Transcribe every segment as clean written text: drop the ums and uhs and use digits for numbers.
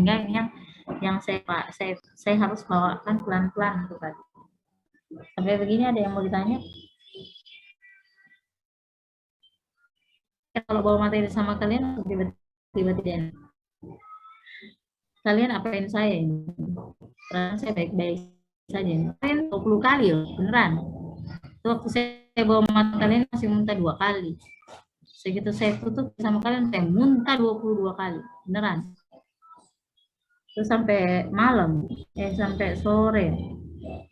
sehingga ini yang saya harus bawakan pelan-pelan tuh tadi. Sampai begini ada yang mau ditanya? Kalau bawa materi sama kalian tiba-tiba tidak. Kalian apain saya ini? Perasaan saya baik-baik saja. Kalian 20 kali loh, beneran. Waktu saya bawa materi kalian masih muntah 2 kali. Segitu saya tutup sama kalian, saya muntah 22 kali. Beneran. Terus sampai malam, sampai sore.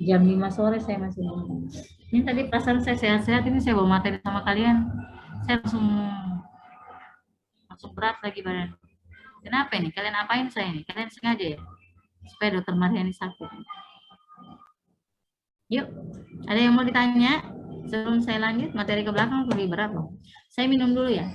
Jam 5 sore saya masih muntah. Ini tadi perasaan saya sehat-sehat, ini saya bawa materi sama kalian. Saya langsung berat lagi badan. Kenapa ini? Kalian apain saya ini? Kalian sengaja ya? Supaya dokter Mariani sakit. Yuk, ada yang mau ditanya? Sebelum saya lanjut, materi ke belakang lebih berat loh. Saya minum dulu ya.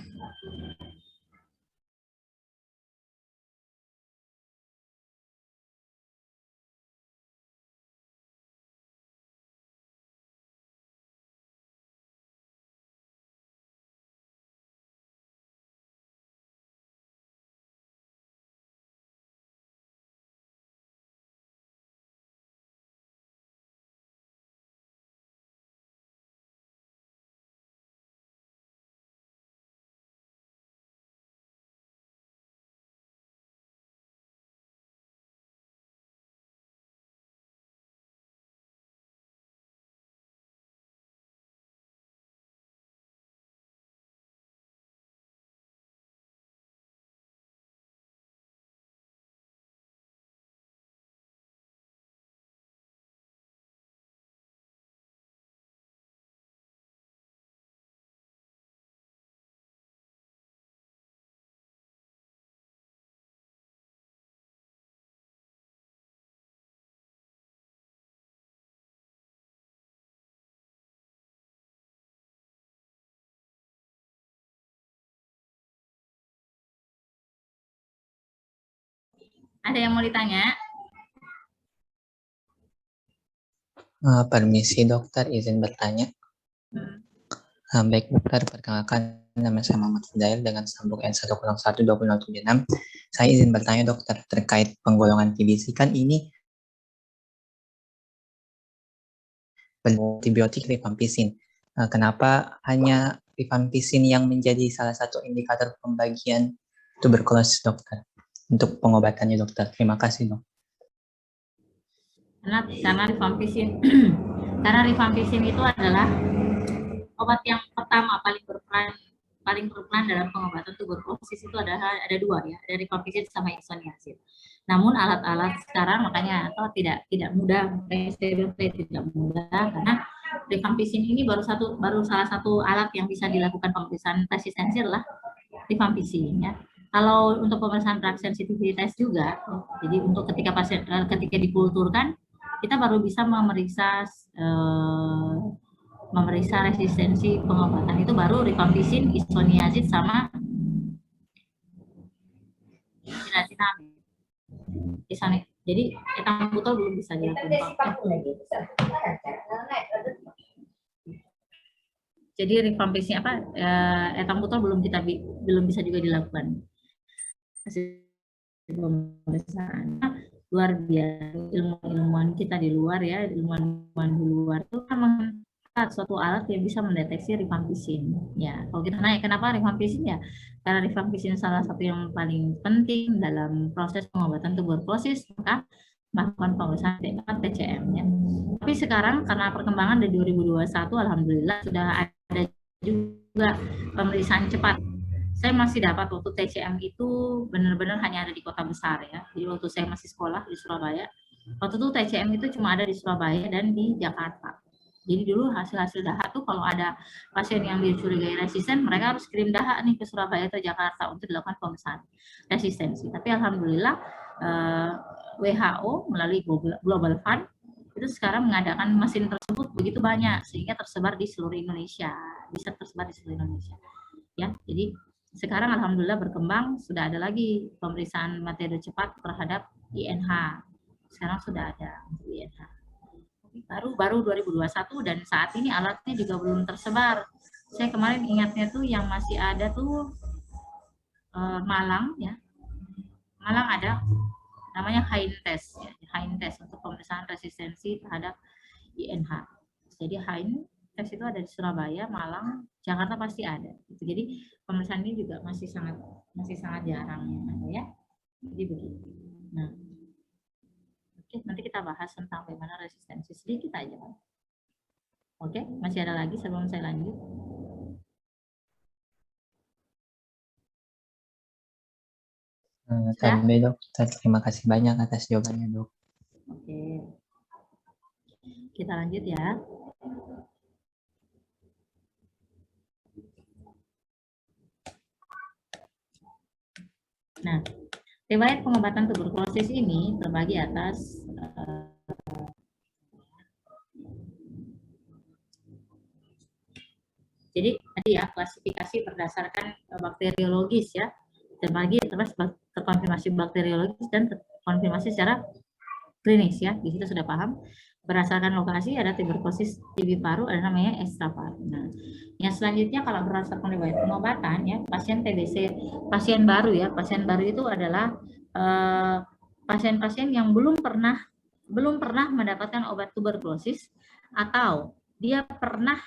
Ada yang mau ditanya? Permisi dokter, izin bertanya. Baik dokter, perkenalkan nama saya Muhammad Fudail dengan sambung N1012076. Saya izin bertanya dokter terkait penggolongan TBC, kan ini antibiotik rifampicin. Kenapa hanya rifampicin yang menjadi salah satu indikator pembagian tuberkulosis dokter untuk pengobatannya dokter? Terima kasih dok. Karena rifampicin rifampicin itu adalah obat yang pertama paling berperan dalam pengobatan tuberkulosis. Itu ada dua ya, ada rifampicin sama isoniazid. Namun alat-alat sekarang makanya atau tidak mudah, tidak mudah karena rifampicin ini baru salah satu alat yang bisa dilakukan pemeriksaan resistensi adalah rifampicin ya. Kalau untuk pemeriksaan drug sensitivity test juga, jadi untuk ketika dikulturkan kita baru bisa memeriksa resistensi pengobatan, itu baru rifampicin, isoniazid sama isoniazid. Jadi etambutol belum bisa dilakukan. Jadi rifampicin etambutol belum bisa juga dilakukan. Pemeriksaan luar biasa, ilmuwan kita di luar ya, ilmuwan di luar itu kan suatu alat yang bisa mendeteksi rifampicin ya. Kalau kita nanya kenapa rifampicin ya, karena rifampicin salah satu yang paling penting dalam proses pengobatan tuberkulosis, maka melakukan pemeriksaan TCM ya. Tapi sekarang karena perkembangan dari 2021 alhamdulillah sudah ada juga pemeriksaan cepat. Saya masih dapat waktu TCM itu benar-benar hanya ada di kota besar ya. Jadi waktu saya masih sekolah di Surabaya, waktu itu TCM itu cuma ada di Surabaya dan di Jakarta. Jadi dulu hasil dahak tuh kalau ada pasien yang dicurigai resisten, mereka harus kirim dahak nih ke Surabaya atau Jakarta untuk dilakukan pemeriksaan resistensi. Tapi alhamdulillah WHO melalui Global Fund itu sekarang mengadakan mesin tersebut begitu banyak sehingga tersebar di seluruh Indonesia, bisa tersebar di seluruh Indonesia. Ya, jadi sekarang alhamdulillah berkembang, sudah ada lagi pemeriksaan materi cepat terhadap INH. Sekarang sudah ada INH. Baru 2021 dan saat ini alatnya juga belum tersebar. Saya kemarin ingatnya tuh yang masih ada tuh Malang ya. Malang ada, namanya HAIN test, ya. HAIN test untuk pemeriksaan resistensi terhadap INH. Jadi HAIN test itu ada di Surabaya, Malang, Jakarta pasti ada. Jadi pemeriksaan ini juga masih sangat jarang yang ada ya. Jadi begitu. Nah, oke, nanti kita bahas tentang bagaimana resistensi sedikit aja. Oke, masih ada lagi sebelum saya lanjut? Sampai dok, terima kasih banyak atas jawabannya dok. Oke, kita lanjut ya. Nah, riwayat pengobatan tuberkulosis ini terbagi atas jadi tadi ya klasifikasi berdasarkan bakteriologis ya, terbagi terkonfirmasi bakteriologis dan terkonfirmasi secara klinis ya. Di situ sudah paham. Berdasarkan lokasi ada tuberkulosis TB paru, ada namanya ekstraparu. Nah, yang selanjutnya kalau berdasarkan riwayat pengobatan ya, pasien TBC, pasien baru ya, pasien baru itu adalah pasien-pasien yang belum pernah mendapatkan obat tuberkulosis atau dia pernah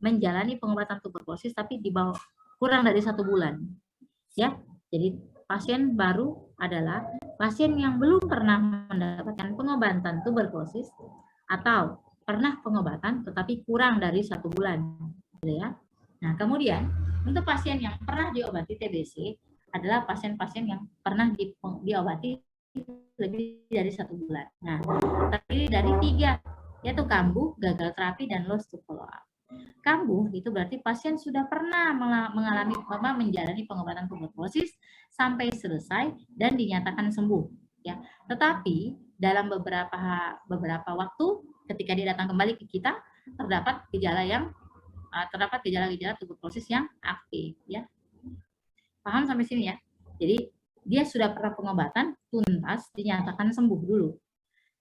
menjalani pengobatan tuberkulosis tapi di bawah kurang dari 1 bulan ya. Jadi pasien baru adalah pasien yang belum pernah mendapatkan pengobatan tuberkulosis atau pernah pengobatan tetapi kurang dari 1 bulan gitu ya. Nah, kemudian untuk pasien yang pernah diobati TBC adalah pasien-pasien yang pernah diobati lebih dari 1 bulan. Nah, terdiri dari 3, yaitu kambuh, gagal terapi, dan lost to follow up. Kambuh itu berarti pasien sudah pernah menjalani pengobatan tuberkulosis sampai selesai dan dinyatakan sembuh ya. Tetapi dalam beberapa waktu ketika dia datang kembali ke kita terdapat gejala-gejala tuberkulosis yang aktif ya. Paham sampai sini ya? Jadi dia sudah pernah pengobatan tuntas dinyatakan sembuh dulu.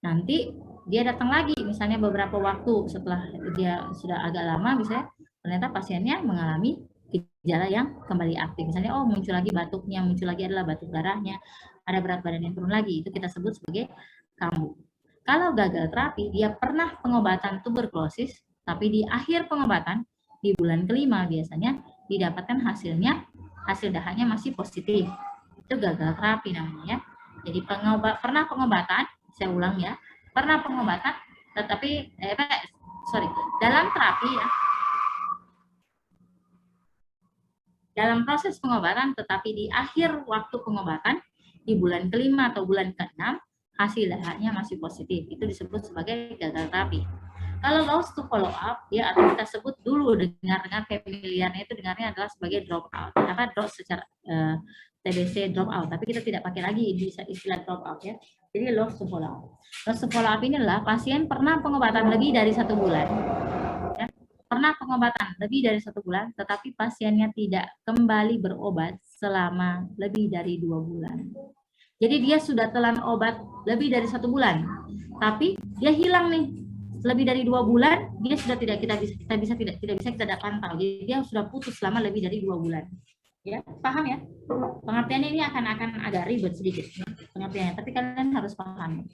Nanti dia datang lagi misalnya beberapa waktu setelah dia sudah agak lama misalnya ternyata pasiennya mengalami gejala yang kembali aktif. Misalnya muncul lagi batuknya, muncul lagi adalah batuk darahnya, ada berat badan yang turun lagi. Itu kita sebut sebagai kambuh. Kalau gagal terapi, dia pernah pengobatan tuberkulosis tapi di akhir pengobatan di bulan kelima biasanya didapatkan hasil dahanya masih positif. Itu gagal terapi namanya. Jadi pernah pengobatan, saya ulang ya, pernah pengobatan tetapi dalam terapi ya, dalam proses pengobatan tetapi di akhir waktu pengobatan di bulan kelima atau bulan ke-6 hasil dahanya masih positif, itu disebut sebagai gagal terapi. Kalau lost to follow up ya, atau kita sebut dulu dengar familiarnya itu dengarnya adalah sebagai drop out. Apa drop secara TBC drop out, tapi kita tidak pakai lagi istilah drop out ya. Jadi lost to follow up. Lost to follow up ini adalah pasien pernah pengobatan lebih dari 1 bulan. Ya. Pernah pengobatan lebih dari 1 bulan, tetapi pasiennya tidak kembali berobat selama lebih dari 2 bulan. Jadi dia sudah telan obat lebih dari 1 bulan, tapi dia hilang nih lebih dari 2 bulan, dia sudah tidak bisa kita pantau. Jadi dia sudah putus selama lebih dari 2 bulan. Ya, paham ya? Pengertiannya ini akan agak ribet sedikit pengertiannya, tapi kalian harus paham.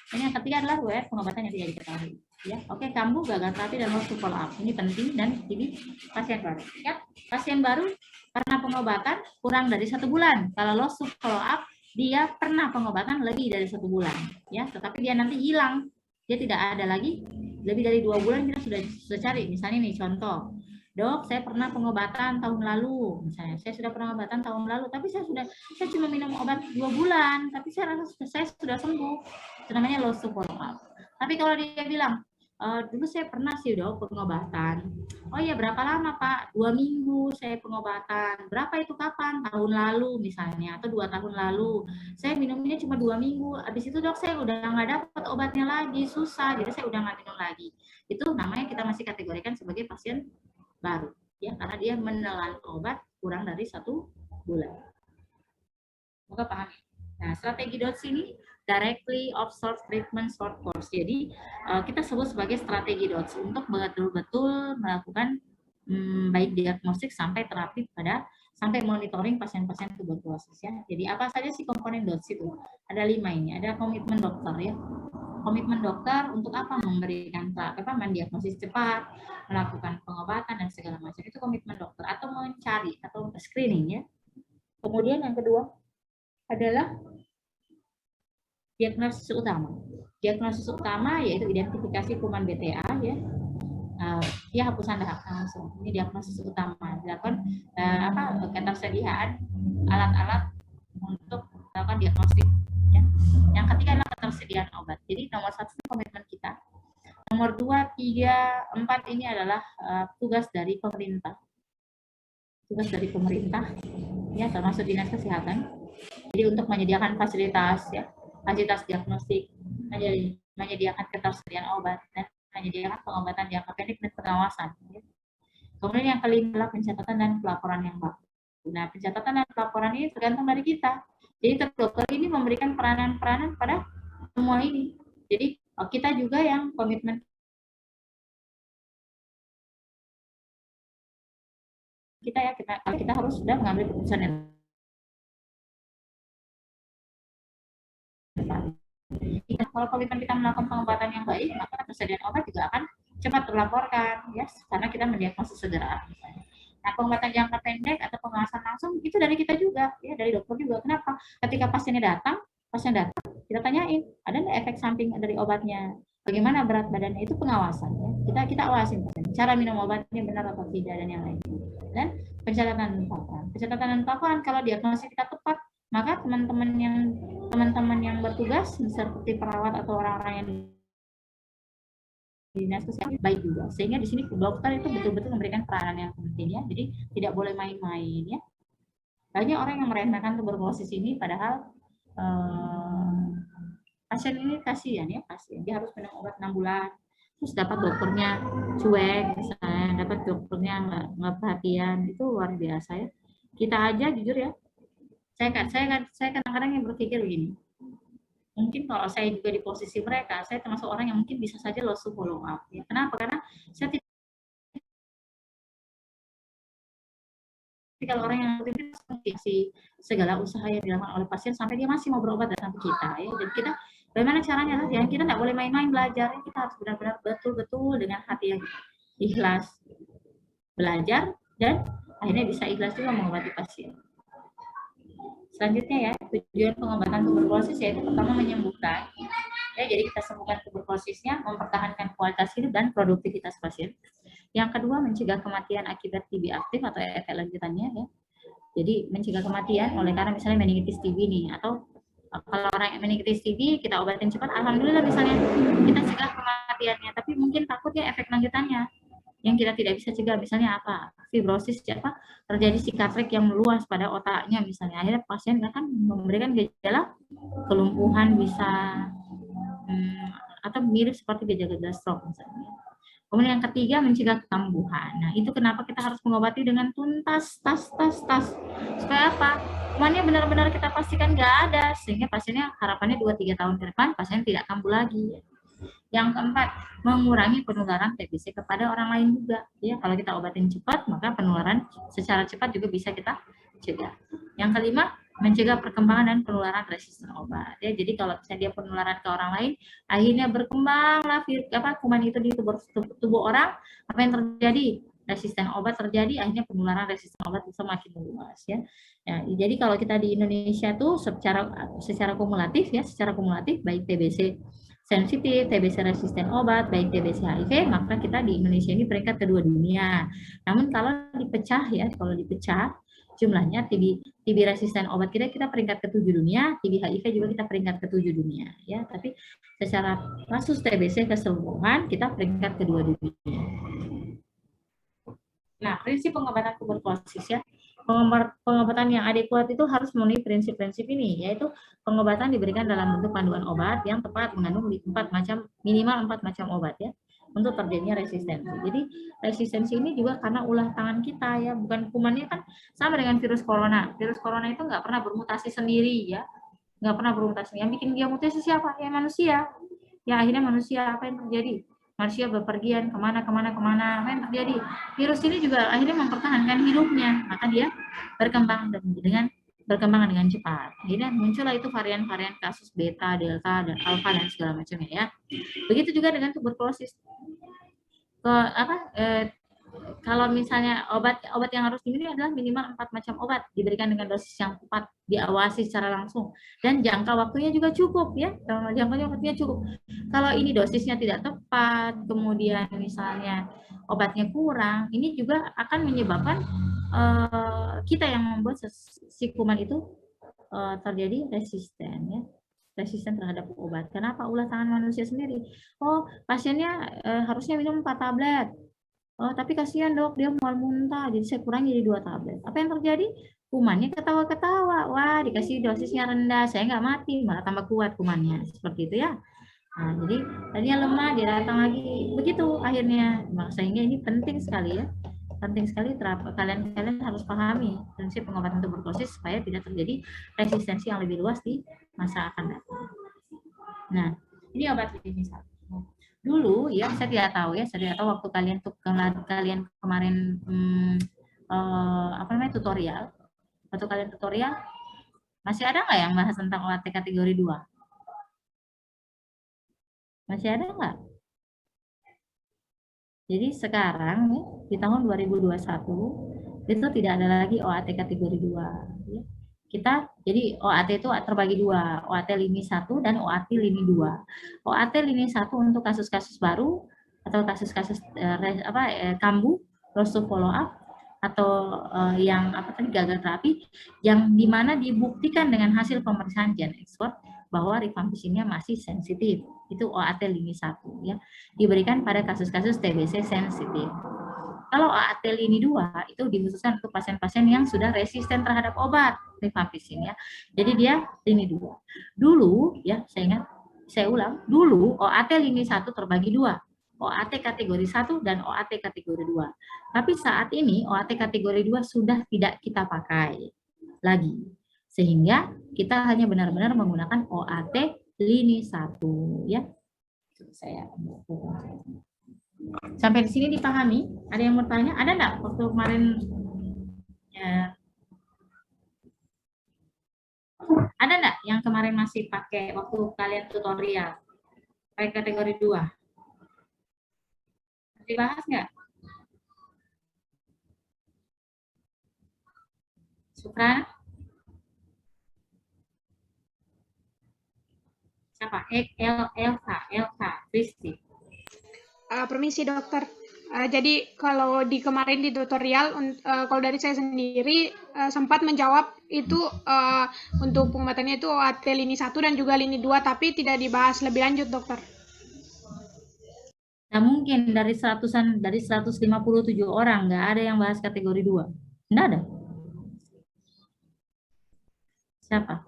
Ini yang ketiga adalah riwayat pengobatan yang tidak diketahui. Ya, oke, kambuh, gagal terapi, dan lost to follow up. Ini penting dan ini pasien baru. Ya, pasien baru pernah pengobatan kurang dari 1 bulan. Kalau lost to follow up, dia pernah pengobatan lebih dari 1 bulan. Ya, tetapi dia nanti hilang. Dia tidak ada lagi lebih dari 2 bulan. Kita sudah cari. Misalnya nih contoh, dok, saya pernah pengobatan tahun lalu. Misalnya saya sudah pernah pengobatan tahun lalu, tapi saya cuma minum obat 2 bulan, tapi saya rasa saya sudah sembuh. Itu namanya lost to follow up. Tapi kalau dia bilang, dulu saya pernah sih dok pengobatan. Oh iya, berapa lama Pak? 2 minggu saya pengobatan. Berapa itu kapan? Tahun lalu misalnya, atau 2 tahun lalu. Saya minumnya cuma 2 minggu. Habis itu dok saya udah nggak dapat obatnya lagi, susah. Jadi saya udah nggak minum lagi. Itu namanya kita masih kategorikan sebagai pasien baru. Ya, karena dia menelan obat kurang dari 1 bulan. Semoga paham. Nah, strategi DOTS ini directly observe treatment short course. Jadi kita sebut sebagai strategi DOTS untuk betul-betul melakukan baik diagnostik sampai terapi pada sampai monitoring pasien-pasien tuberkulosis ya. Jadi apa saja sih komponen DOTS itu? Ada 5 ini. Ada komitmen dokter ya. Komitmen dokter untuk apa? Memberikan mendiagnosis cepat, melakukan pengobatan dan segala macam. Itu komitmen dokter atau mencari atau screening ya. Kemudian yang kedua adalah diagnosis utama. Diagnosis utama yaitu identifikasi kuman BTA ya. Dia hapusan dahak langsung. Ini diagnosis utama. Dilakukan ketersediaan alat-alat untuk melakukan diagnostik. Ya. Yang ketiga adalah ketersediaan obat. Jadi nomor 1 komitmen kita. Nomor 2, 3, 4 ini adalah tugas dari pemerintah. Tugas dari pemerintah, ya termasuk dinas kesehatan. Jadi untuk menyediakan fasilitas, ya, fasilitas diagnostik, menyediakan ketersediaan obat dan menyediakan pengobatan jangka pendek dan pengawasan. Ya. Kemudian yang kelima adalah pencatatan dan pelaporan yang baku. Nah, pencatatan dan pelaporan ini tergantung dari kita. Jadi dokter ini memberikan peranan-peranan pada semua ini. Jadi kita juga yang komitmen kita ya, kita harus sudah mengambil keputusan yang kalau komitmen kita melakukan pengobatan yang baik, maka ketersediaan obat juga akan cepat terlaporkan, ya, karena kita mendiagnosis segera. Nah, pengobatan jangka pendek atau pengawasan langsung itu dari kita juga, ya, dari dokter juga. Kenapa? Ketika pasien datang, kita tanyain, ada nggak efek samping dari obatnya? Bagaimana berat badannya? Itu pengawasan, ya. Kita awasin cara minum obatnya benar atau tidak dan yang lain. Dan pencatatan dan pelaporan kalau diagnosis kita tepat, maka teman-teman yang bertugas seperti perawat atau orang-orang yang dinas kesehatan baik juga, sehingga di sini dokter itu betul-betul memberikan peranan yang penting ya. Jadi tidak boleh main-main ya. Banyak orang yang meremehkan tuberkulosis ini, padahal pasien ini kasihan ya, pasien dia harus minum obat 6 bulan, terus dapat dokternya cuek misalnya, dapat dokternya nggak perhatian, itu luar biasa ya. Kita aja jujur ya, saya kadang-kadang yang berpikir begini, mungkin kalau saya juga di posisi mereka, saya termasuk orang yang mungkin bisa saja loss to follow up. Ya. Kenapa? Karena saya tidak, kalau orang yang mengisi segala usaha yang dilakukan oleh pasien sampai dia masih mau berobat datang ke kita. Ya. Jadi kita, bagaimana caranya? Ya, kita tidak boleh main-main belajar. Kita harus benar-benar betul-betul dengan hati yang ikhlas belajar dan akhirnya bisa ikhlas juga mengobati pasien. Selanjutnya ya, tujuan pengobatan tuberkulosis yaitu pertama menyembuhkan. Ya, jadi kita sembuhkan tuberkulosisnya, mempertahankan kualitas hidup dan produktivitas pasien. Yang kedua, mencegah kematian akibat TB aktif atau efek lanjutannya ya. Jadi mencegah kematian oleh karena misalnya meningitis TB nih, atau kalau orang yang meningitis TB kita obatin cepat, alhamdulillah misalnya kita cegah kematiannya, tapi mungkin takutnya efek lanjutannya yang kita tidak bisa cegah, misalnya apa, fibrosis, terjadi sikatrik yang meluas pada otaknya misalnya, akhirnya pasien akan memberikan gejala kelumpuhan bisa atau mirip seperti gejala stroke misalnya. Kemudian yang ketiga, mencegah kekambuhan. Nah, itu kenapa kita harus mengobati dengan tuntas, supaya apa? Kumannya benar-benar kita pastikan nggak ada, sehingga pasiennya harapannya 2-3 tahun ke depan pasien tidak kambuh lagi. Yang keempat, mengurangi penularan TBC kepada orang lain juga. Ya, kalau kita obatin cepat, maka penularan secara cepat juga bisa kita cegah. Yang kelima, mencegah perkembangan dan penularan resisten obat. Ya, jadi kalau misalnya dia penularan ke orang lain, akhirnya berkembanglah kuman itu di tubuh orang, apa yang terjadi? Resisten obat terjadi, akhirnya penularan resisten obat bisa makin luas ya. Ya, jadi kalau kita di Indonesia tuh secara kumulatif baik TBC sensitif, TBC resisten obat, baik TBC HIV, maka kita di Indonesia ini peringkat kedua dunia. Namun kalau dipecah jumlahnya TB resisten obat kita peringkat ke-7 dunia, TB HIV juga kita peringkat ke-7 dunia ya. Tapi secara kasus TBC keseluruhan kita peringkat kedua dunia. Nah, prinsip pengobatan tuberkulosis ya. Pengobatan yang adekuat itu harus memenuhi prinsip-prinsip ini, yaitu pengobatan diberikan dalam bentuk panduan obat yang tepat mengandung minimal 4 macam obat ya, untuk terjadinya resistensi. Jadi resistensi ini juga karena ulah tangan kita ya, bukan kumannya kan sama dengan virus corona. Virus corona itu nggak pernah bermutasi sendiri ya, nggak pernah bermutasi. Yang bikin dia mutasi siapa? Ya manusia. Ya akhirnya manusia apa yang terjadi? manusia bepergian kemana. Apa yang terjadi? Virus ini juga akhirnya mempertahankan hidupnya, maka dia berkembang dengan cepat. Akhirnya muncullah itu varian-varian kasus beta, delta, dan alfa dan segala macamnya ya. Begitu juga dengan tuberkulosis. Kalau misalnya obat yang harus diminum adalah minimal 4 macam obat, diberikan dengan dosis yang tepat, diawasi secara langsung, dan jangka waktunya juga cukup ya. Jangka waktunya cukup. Kalau ini dosisnya tidak tepat, kemudian misalnya obatnya kurang, ini juga akan menyebabkan kita yang membuat si kuman itu terjadi resisten ya, resisten terhadap obat. Kenapa? Ulah tangan manusia sendiri. Oh, pasiennya harusnya minum 4 tablet. Oh, tapi kasihan dok, dia mual muntah, jadi saya kurangi jadi 2 tablet. Apa yang terjadi? Kumannya ketawa-ketawa. Wah, dikasih dosisnya rendah, saya nggak mati, malah tambah kuat kumannya. Seperti itu ya. Nah, jadi tadinya lemah, dia datang lagi. Begitu akhirnya. Sehingga ini penting sekali ya. Penting sekali kalian harus pahami prinsip pengobatan tuberkulosis supaya tidak terjadi resistensi yang lebih luas di masa akan datang. Nah, ini obat ini satu. Dulu ya saya tidak tahu waktu kalian kemarin tutorial, waktu kalian tutorial masih ada nggak yang bahas tentang OAT kategori 2? Masih ada nggak? Jadi sekarang ya, di tahun 2021 itu tidak ada lagi OAT kategori 2 ya. Jadi OAT itu terbagi 2, OAT lini 1 dan OAT lini 2. OAT lini 1 untuk kasus-kasus baru atau kasus-kasus kambuh, loss to follow up, atau yang gagal terapi, yang dimana dibuktikan dengan hasil pemeriksaan gen ekspor bahwa rifampicin-nya masih sensitif. Itu OAT lini 1 ya. Diberikan pada kasus-kasus TBC sensitif. Kalau OAT lini 2 itu dikhususkan untuk pasien-pasien yang sudah resisten terhadap obat rifampicin ya. Jadi dia lini 2. Dulu ya, saya ulang, dulu OAT lini 1 terbagi 2. OAT kategori 1 dan OAT kategori 2. Tapi saat ini OAT kategori 2 sudah tidak kita pakai lagi. Sehingga kita hanya benar-benar menggunakan OAT lini 1 ya. Sampai di sini dipahami? Ada yang mau tanya? Ada enggak waktu kemarin ya, ada enggak yang kemarin masih pakai waktu kalian tutorial pakai kategori 2? Dibahas enggak? Supra? Siapa? Elsa, Kristi. Permisi dokter. Jadi kalau kemarin di tutorial, kalau dari saya sendiri sempat menjawab itu untuk pengobatannya itu OAT lini 1 dan juga lini 2, tapi tidak dibahas lebih lanjut dokter. Nah mungkin dari 157 orang nggak ada yang bahas kategori 2. Nggak ada. Siapa?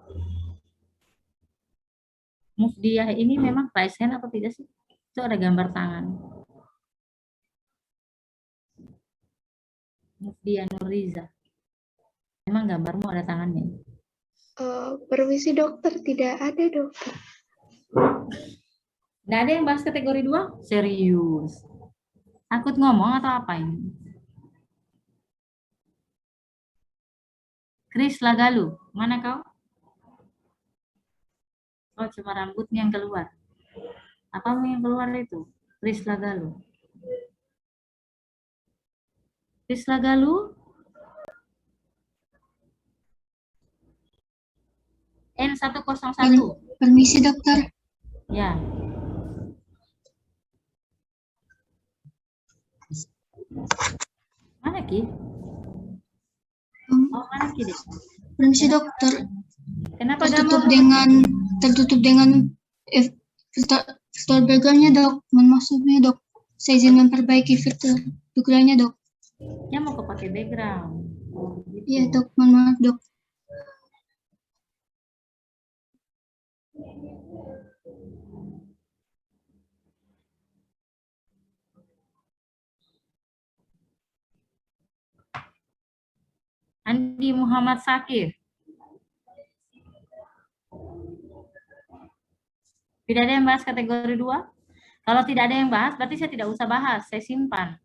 Mufdiah ini memang raise hand atau tidak sih? Itu ada gambar tangan. Mufdiah Nuriza. Memang gambarmu ada tangannya? Permisi dokter, tidak ada dokter. Nggak ada yang bahas kategori 2? Serius? Takut ngomong atau apa ini? Chris Lagalu, mana kau? Oh, cuma rambutnya yang keluar. Apamu yang keluar itu? Chris Lagalu. Chris Lagalu? N101. Permisi dokter. Ya. Mana Ki? Oh, mana Ki deh? Permisi dokter. Kenapa tertutup dengan filter background-nya dok. Mohon maksudnya dok. Saya izin memperbaiki filter background-nya dok. Ya mau pakai background. Oh, gitu. Iya dok, mohon maaf dok. Andi Muhammad Sakir. Tidak ada yang bahas kategori 2? Kalau tidak ada yang bahas, berarti saya tidak usah bahas, saya simpan.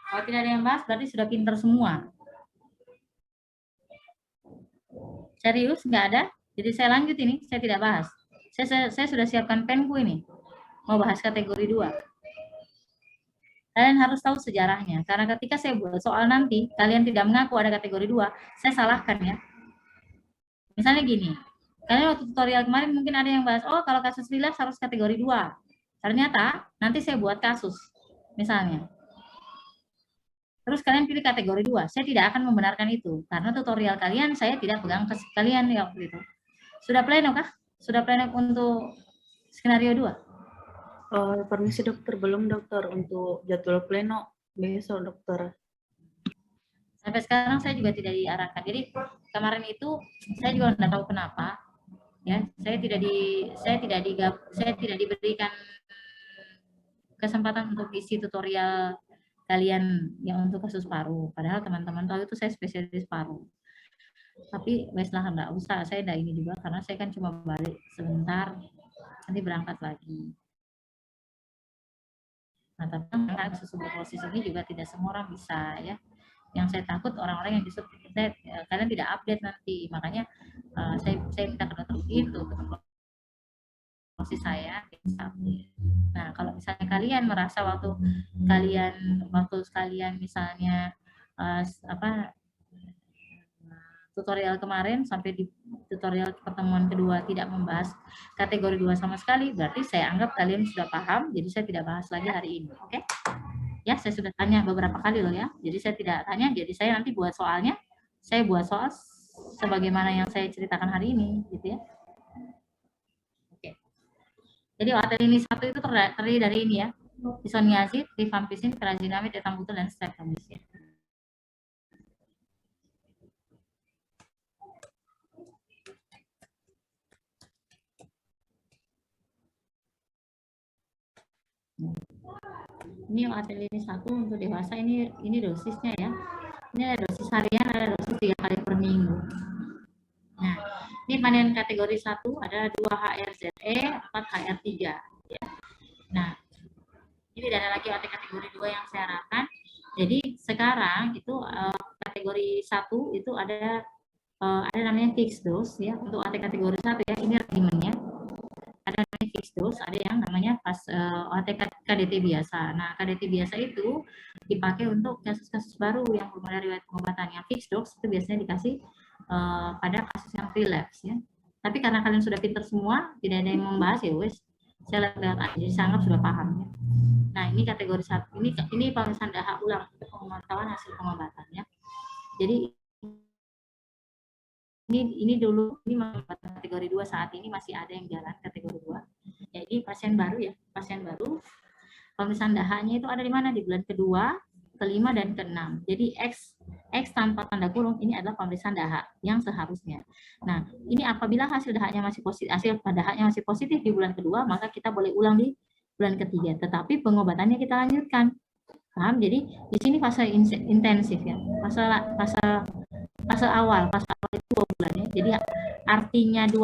Kalau tidak ada yang bahas, berarti sudah pinter semua. Serius, nggak ada? Jadi saya lanjut ini, saya tidak bahas. Saya sudah siapkan penku ini. Mau bahas kategori 2. Kalian harus tahu sejarahnya. Karena ketika saya buat soal nanti, kalian tidak mengaku ada kategori 2, saya salahkan ya. Misalnya gini, kalian waktu tutorial kemarin mungkin ada yang bahas, oh kalau kasus relapse harus kategori 2. Ternyata nanti saya buat kasus, misalnya. Terus kalian pilih kategori 2. Saya tidak akan membenarkan itu. Karena tutorial kalian, saya tidak pegang ke kalian ya waktu itu. Sudah pleno kah? Sudah pleno untuk skenario 2? Permisi dokter, belum dokter untuk jadwal pleno besok dokter. Sampai sekarang saya juga tidak diarahkan. Jadi kemarin itu saya juga tidak tahu kenapa, ya saya tidak diberikan kesempatan untuk isi tutorial kalian yang untuk kasus paru. Padahal teman-teman tahu itu saya spesialis paru. Tapi weslah nggak usah, saya tidak ini juga karena saya kan cuma balik sebentar, nanti berangkat lagi. Nah, tapi kan proses ini juga tidak semua orang bisa ya. Yang saya takut orang-orang yang justru kalian tidak update nanti, makanya saya minta ke dokter itu proses saya. Nah, kalau misalnya kalian merasa waktu kalian misalnya tutorial kemarin sampai di tutorial pertemuan kedua tidak membahas kategori 2 sama sekali, berarti saya anggap kalian sudah paham, jadi saya tidak bahas lagi hari ini. Oke? Ya, saya sudah tanya beberapa kali loh ya. Jadi saya tidak tanya, jadi saya nanti buat soalnya, saya buat soal sebagaimana yang saya ceritakan hari ini, gitu ya. Oke. Jadi materi ini 1 itu terdiri dari ini ya. Isoniazid, rifampicin, pyrazinamide, etambutol, dan streptomycin. Ini materi ini 1 untuk dewasa, ini dosisnya ya. Ini ada dosis harian, ada dosis 3 kali per minggu. Nah, ini pandian kategori 1 ada 2 HRZE, 4 HR3 ya. Nah, ini ada lagi OT kategori 2 yang saya arahkan. Jadi sekarang itu kategori 1 itu ada namanya fixed dose ya. Untuk OT kategori 1 ya, ini regimennya. Ada namanya fixed dose, ada yang namanya OT KDT biasa. Nah, KDT biasa itu dipakai untuk kasus-kasus baru yang belum ada riwayat pengobatan. Yang fixed dose itu biasanya dikasih pada kasus yang relapse ya. Tapi karena kalian sudah pinter semua, tidak ada yang membahas ya wes, saya lihat aja, jadi saya anggap sudah paham ya. Nah, ini kategori 1. Ini pemeriksaan dahak ulang untuk pemantauan hasil pengobatan ya. Jadi ini dulu ini kategori 2, saat ini masih ada yang jalan kategori 2. Jadi pasien baru ya, pasien baru. Pemeriksaan dahaknya itu ada di mana? Di bulan kedua, kelima, dan keenam. Jadi X tanpa tanda kurung ini adalah pemeriksaan dahak yang seharusnya. Nah, ini apabila hasil dahaknya masih positif di bulan kedua, maka kita boleh ulang di bulan ketiga. Tetapi pengobatannya kita lanjutkan. Paham? Jadi di sini fase intensif ya. Fase awal itu 2 bulan ya. Jadi artinya 2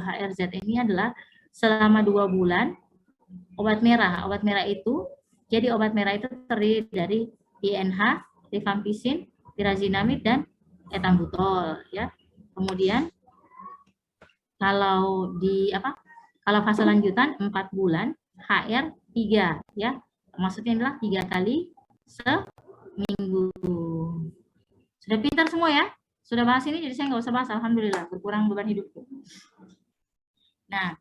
HRZE ini adalah selama 2 bulan obat merah itu, jadi obat merah itu terdiri dari INH, rifampicin, pyrazinamide, dan etambutol ya. Kemudian kalau fase lanjutan 4 bulan HR3 ya. Maksudnya adalah 3 kali seminggu. Sudah pintar semua ya? Sudah bahas ini, jadi saya nggak usah bahas, alhamdulillah, berkurang beban hidupku. Nah,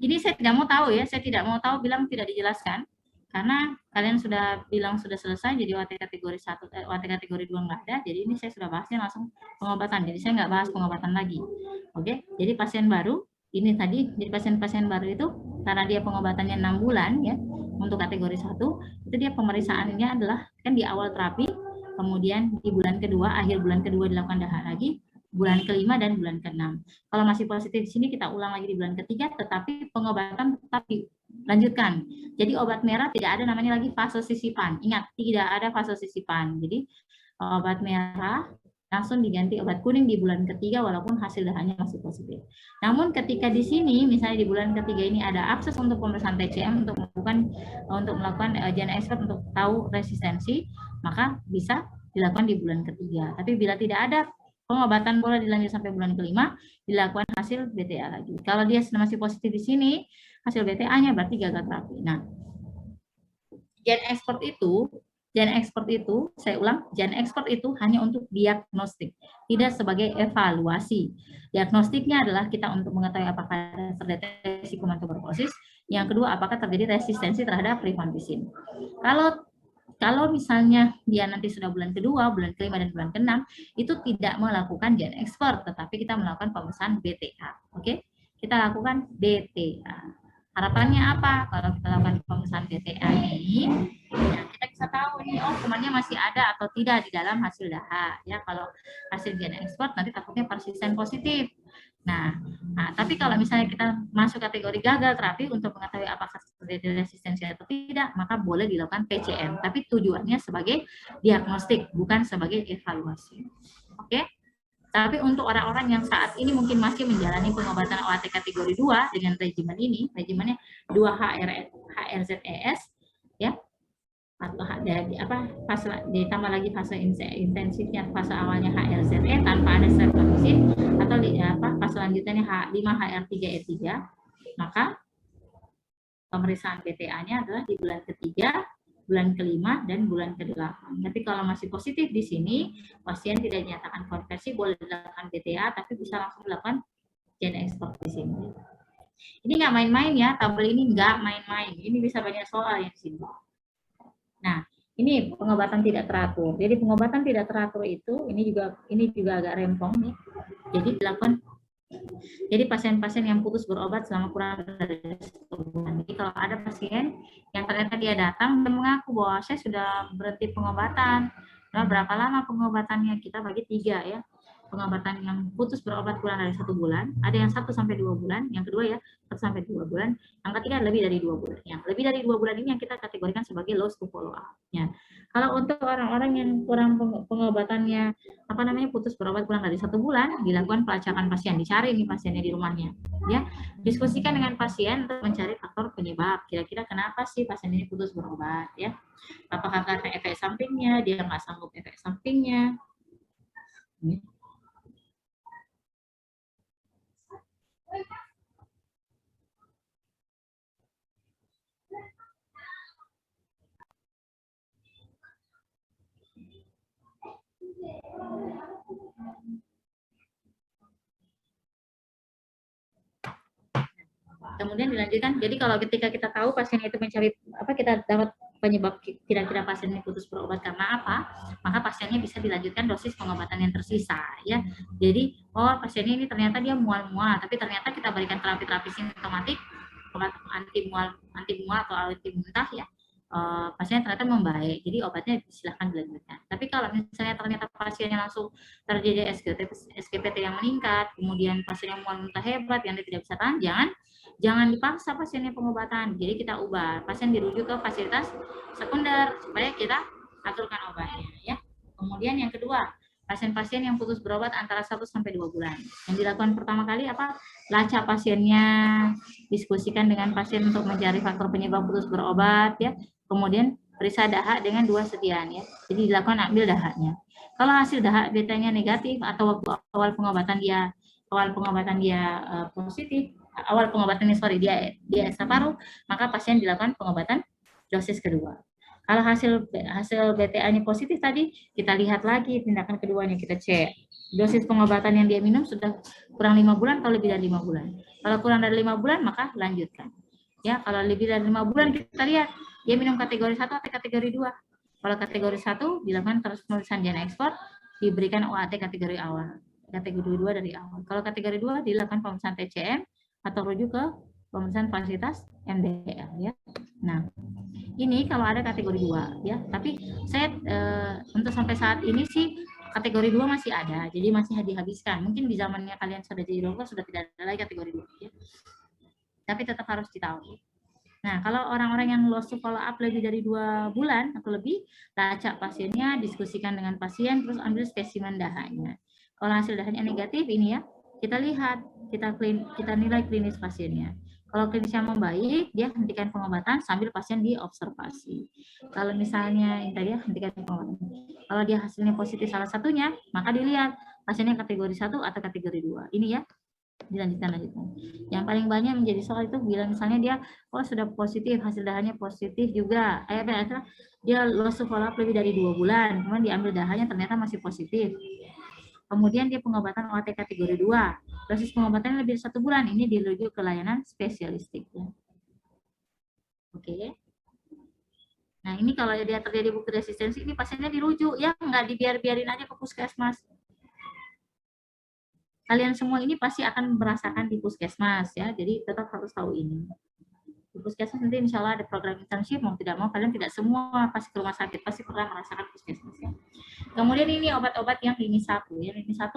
ini saya tidak mau tahu ya, saya tidak mau tahu bilang tidak dijelaskan, karena kalian sudah bilang sudah selesai, jadi OT kategori 1, OT kategori 2 nggak ada, jadi ini saya sudah bahasnya langsung pengobatan, jadi saya nggak bahas pengobatan lagi. Oke, jadi pasien baru, ini tadi, jadi pasien-pasien baru itu, karena dia pengobatannya 6 bulan ya, untuk kategori 1, itu dia pemeriksaannya adalah, kan di awal terapi, kemudian di bulan kedua, akhir bulan kedua dilakukan dahak lagi, bulan kelima dan bulan keenam. Kalau masih positif di sini kita ulang lagi di bulan ketiga, tetapi pengobatan tetap dilanjutkan. Jadi obat merah tidak ada namanya lagi fase sisipan. Ingat, tidak ada fase sisipan. Jadi obat merah langsung diganti obat kuning di bulan ketiga walaupun hasil dahanya masih positif. Namun ketika di sini misalnya di bulan ketiga ini ada akses untuk pemeriksaan TCM untuk melakukan gen expert untuk tahu resistensi, maka bisa dilakukan di bulan ketiga. Tapi bila tidak ada pengobatan boleh dilanjut sampai bulan kelima, dilakukan hasil BTA lagi. Kalau dia masih positif di sini, hasil BTA-nya berarti gagal terapi. Nah, gen expert itu, saya ulang, gen expert itu hanya untuk diagnostik, tidak sebagai evaluasi. Diagnostiknya adalah kita untuk mengetahui apakah terdeteksi kuman tuberkulosis, yang kedua apakah terjadi resistensi terhadap rifampicin. Kalau misalnya dia nanti sudah bulan kedua, bulan kelima, dan bulan keenam, itu tidak melakukan gen expert, tetapi kita melakukan pemeriksaan BTA. Oke, kita lakukan BTA. Harapannya apa? Kalau kita lakukan pemeriksaan BTA ini, ya kita bisa tahu nih, oh kumannya masih ada atau tidak di dalam hasil daha. Ya, kalau hasil gen expert nanti takutnya persisten positif. Nah, tapi kalau misalnya kita masuk kategori gagal terapi untuk mengetahui apakah terjadi resistensi atau tidak, maka boleh dilakukan PCM. Tapi tujuannya sebagai diagnostik, bukan sebagai evaluasi. Oke? Tapi untuk orang-orang yang saat ini mungkin masih menjalani pengobatan OAT kategori 2 dengan regimen ini, regimennya 2 HRZES, ya, atau fase ditambah lagi fase intensifnya fase awalnya HRZE tanpa ada streptomycin, atau fase lanjutannya 5 HR3E3, maka pemeriksaan BTA-nya adalah di bulan ketiga, bulan kelima, dan bulan ke-8. Tapi kalau masih positif di sini, pasien tidak dinyatakan konversi, boleh dilakukan BTA, tapi bisa langsung dilakukan gen expert di sini. Ini nggak main-main ya, tabel ini nggak main-main. Ini bisa banyak soal yang di sini. Nah, ini pengobatan tidak teratur. Jadi pengobatan tidak teratur itu, ini juga agak rempong nih. Jadi dilakukan. Jadi pasien-pasien yang putus berobat selama kurang dari 1 bulan. Jadi kalau ada pasien yang ternyata dia datang dan mengaku bahwa saya sudah berhenti pengobatan, nah, berapa lama pengobatannya? Kita bagi 3 ya. Pengobatan yang putus berobat kurang dari 1 bulan, ada yang 1 sampai 2 bulan, yang kedua ya 1 sampai 2 bulan, yang ketiga lebih dari 2 bulan. Yang lebih dari 2 bulan ini yang kita kategorikan sebagai lost to follow up. Ya. Kalau untuk orang-orang yang kurang pengobatannya putus berobat kurang dari 1 bulan, dilakukan pelacakan pasien, dicari nih pasiennya di rumahnya, ya, diskusikan dengan pasien untuk mencari faktor penyebab. Kira-kira kenapa sih pasien ini putus berobat, ya? Apakah karena efek sampingnya, dia nggak sanggup efek sampingnya? Kemudian dilanjutkan. Jadi kalau ketika kita tahu pasien itu mencari kita dapat penyebab kira-kira pasien ini putus berobat karena apa, maka pasiennya bisa dilanjutkan dosis pengobatan yang tersisa, ya. Jadi pasien ini ternyata dia mual-mual, tapi ternyata kita berikan terapi simptomatik, obat anti mual atau anti muntah, ya. Pasien ternyata membaik, jadi obatnya silahkan dilanjutkan. Tapi kalau misalnya ternyata pasiennya langsung terjadi SGPT yang meningkat, kemudian pasiennya mual muntah hebat yang dia tidak bisa tahan, jangan dipaksa pasiennya pengobatan. Jadi kita ubah, pasien dirujuk ke fasilitas sekunder supaya kita aturkan obatnya, ya. Kemudian yang kedua, pasien-pasien yang putus berobat antara 1 sampai 2 bulan. Yang dilakukan pertama kali lacak pasiennya, diskusikan dengan pasien untuk mencari faktor penyebab putus berobat, ya. Kemudian periksa dahak dengan 2 sediaan, ya. Jadi dilakukan ambil dahaknya. Kalau hasil dahak betanya negatif atau waktu awal pengobatan dia positif, awal pengobatannya dia ekstrak paru, maka pasien dilakukan pengobatan dosis kedua. Kalau hasil BTA-nya positif tadi, kita lihat lagi tindakan keduanya, kita cek dosis pengobatan yang dia minum sudah kurang 5 bulan atau lebih dari 5 bulan. Kalau kurang dari 5 bulan, maka lanjutkan. Ya, kalau lebih dari 5 bulan kita lihat dia minum kategori 1 atau kategori 2. Kalau kategori 1 dilakukan terus pemeriksaan gen ekspor, diberikan OAT kategori awal. Kategori 2 dari awal. Kalau kategori 2 dilakukan pemeriksaan TCM atau rujuk ke pemeriksaan fasilitas MDL, ya. Nah, ini kalau ada kategori 2, ya. Tapi saya untuk sampai saat ini sih kategori 2 masih ada, jadi masih dihabiskan. Mungkin di zamannya kalian sudah jadi dokter sudah tidak ada lagi kategori 2, ya. Tapi tetap harus ditahu. Nah, kalau orang-orang yang lost to follow up lebih dari 2 bulan atau lebih, lacak pasiennya, diskusikan dengan pasien, terus ambil spesimen dahanya. Kalau hasil dahanya negatif, ini ya, kita lihat, kita nilai klinis pasiennya. Kalau klinisnya membaik, dia hentikan pengobatan sambil pasien diobservasi. Kalau misalnya ini tadi ya, hentikan pengobatan. Kalau dia hasilnya positif salah satunya, maka dilihat pasiennya kategori 1 atau kategori 2. Ini ya, dilanjutkan. Yang paling banyak menjadi soal itu bila misalnya dia sudah positif, hasil dahanya positif juga, dia loss to follow up lebih dari 2 bulan, kemudian diambil dahanya ternyata masih positif. Kemudian dia pengobatan OAT kategori 2, dosis pengobatannya lebih dari 1 bulan, ini dirujuk ke layanan spesialistik. Ya. Oke. Nah ini kalau dia terjadi bukti resistensi, ini pasiennya dirujuk, ya nggak dibiarin aja ke puskesmas. Kalian semua ini pasti akan merasakan di puskesmas ya, jadi tetap harus tahu ini. Di puskesmas nanti insya Allah ada program internship, mau tidak mau kalian tidak semua pasti ke rumah sakit, pasti pernah merasakan puskesmas ya. Kemudian ini obat-obat yang lini 1. Yang lini 1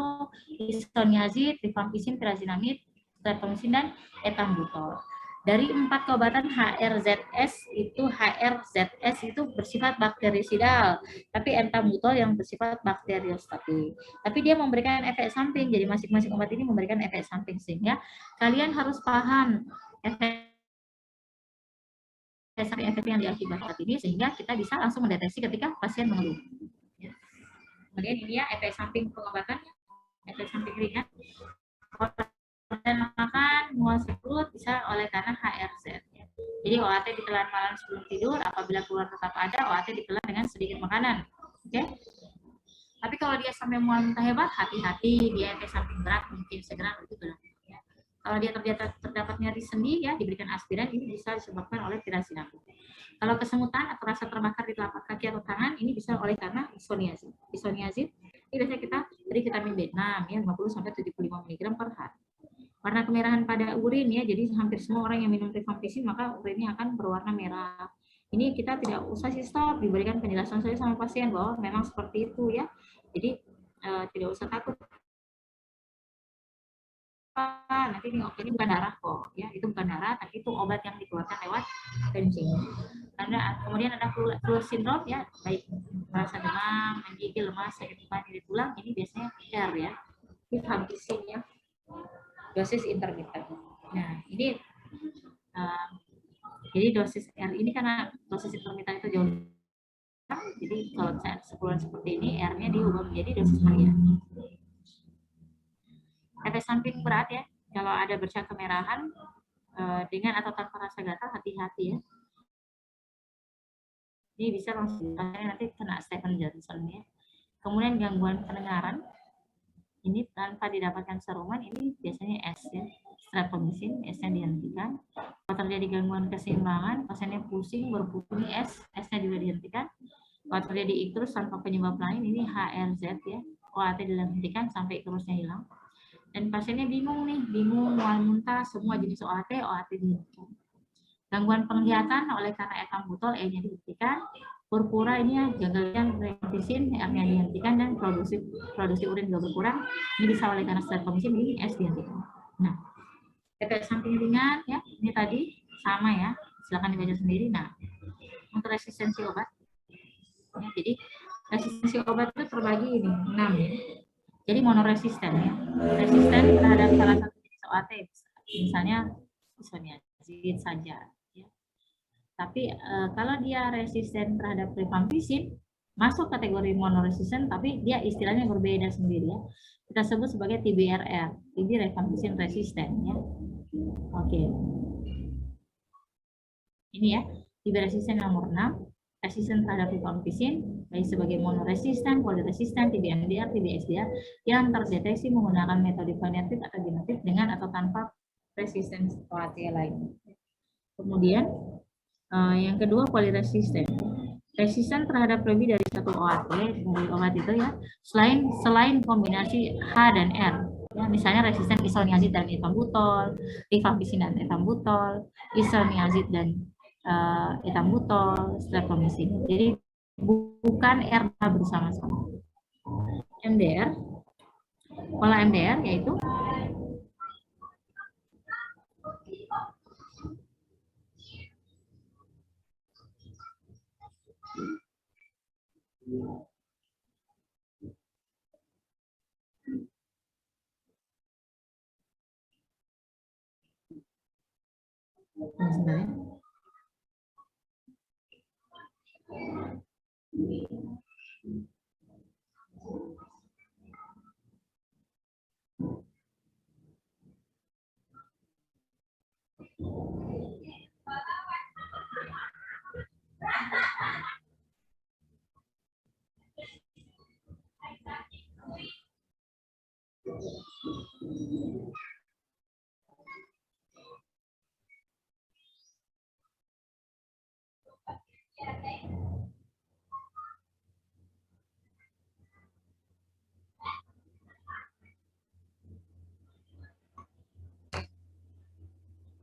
isoniazid, rifampicin, pyrazinamid, streptomycin, dan ethambutol. Dari 4 obat HRZS itu bersifat bakterisidal, tapi ethambutol yang bersifat bakteriostatik. Tapi dia memberikan efek samping, jadi masing-masing obat ini memberikan efek samping, sehingga kalian harus paham efek yang diakibatkan ini, sehingga kita bisa langsung mendeteksi ketika pasien mengeluh. Kemudian ini ya efek samping pengobatannya, efek samping ringan. Dan makan mual perut bisa oleh karena HRZ. Jadi OAT ditelan malam sebelum tidur, apabila keluar tetap ada, OAT ditelan dengan sedikit makanan. Oke? Tapi kalau dia sampai mual muntah hebat, hati-hati, dia efek samping berat, mungkin segera itu ya. Kalau dia terdapat nyeri sendi, ya diberikan aspirin, ini bisa disebabkan oleh pyrazinamid. Kalau kesemutan atau rasa terbakar di telapak kaki atau tangan, ini bisa oleh karena isoniazid. Isoniazid ini biasanya kita beri vitamin B6 ya 50-75 mg per hari. Warna kemerahan pada urin ya, jadi hampir semua orang yang minum rifampicin maka urinnya akan berwarna merah. Ini kita tidak usah sih stop, diberikan penjelasan saja sama pasien bahwa memang seperti itu ya. Jadi tidak usah takut. Nanti ini bukan darah kok ya, itu bukan darah, tapi itu obat yang dikeluarkan lewat kencing. Kemudian ada flu sindrom ya, baik merasa demam, menggigil, lemas, sakit kepala, nyeri tulang, ini biasanya R ya, rifampicin ya, dosis intermittent. Nah ini jadi dosis R ini karena dosis intermittent itu jauh, jadi kalau saya sebulan seperti ini R-nya diubah menjadi dosis harian. Efek samping berat ya, kalau ada bercak kemerahan dengan atau tanpa rasa gatal, hati-hati ya. Ini bisa langsung nanti kena Stephen Johnson ya. Kemudian gangguan pendengaran, ini tanpa didapatkan seruman, ini biasanya S ya, streptomycin, S-nya dihentikan. Kalau terjadi gangguan keseimbangan, pasiennya pusing, berpusing, S-nya juga dihentikan. Kalau terjadi ikhrus tanpa penyebab lain, ini HRZ ya, OAT dihentikan sampai ikhrusnya hilang. Dan pasiennya bingung nih, mual muntah, semua jenis OAT dihentikan. Gangguan penglihatan oleh karena ethambutol, E-nya dihentikan. Purpura ini ya, gangguan rifampicin, R-nya dihentikan, dan produksi urin juga berkurang. Ini bisa oleh karena streptomycin, ini S dihentikan. Nah, efek samping ringan ya, ini tadi sama ya, silakan dibaca sendiri. Nah, untuk resistensi obat, ya, jadi resistensi obat itu terbagi ini 6 ya. Jadi monoresisten ya, resisten terhadap salah satu jenis OAT, misalnya isoniazid saja. Ya. Tapi kalau dia resisten terhadap rifampicin, masuk kategori monoresisten, tapi dia istilahnya berbeda sendiri ya. Kita sebut sebagai TBRR, TB rifampicin resisten ya. Oke. Ini ya, TB resisten nomor 6. Resisten terhadap rifampicin, baik sebagai monoresisten, poliresisten, TB MDR, TB SDR, yang terdeteksi menggunakan metode genotype atau genotype dengan atau tanpa resistensi OAT lain. Kemudian yang kedua poliresisten, resisten terhadap lebih dari satu OAT dari obat itu ya, selain kombinasi H dan R. Ya, misalnya resisten isoniazid dan ethambutol, rifampicin dan ethambutol, isoniazid dan ethambutol, streptomycin. Jadi bukan R bersama-sama. MDR, pola MDR yaitu Sebentar ya.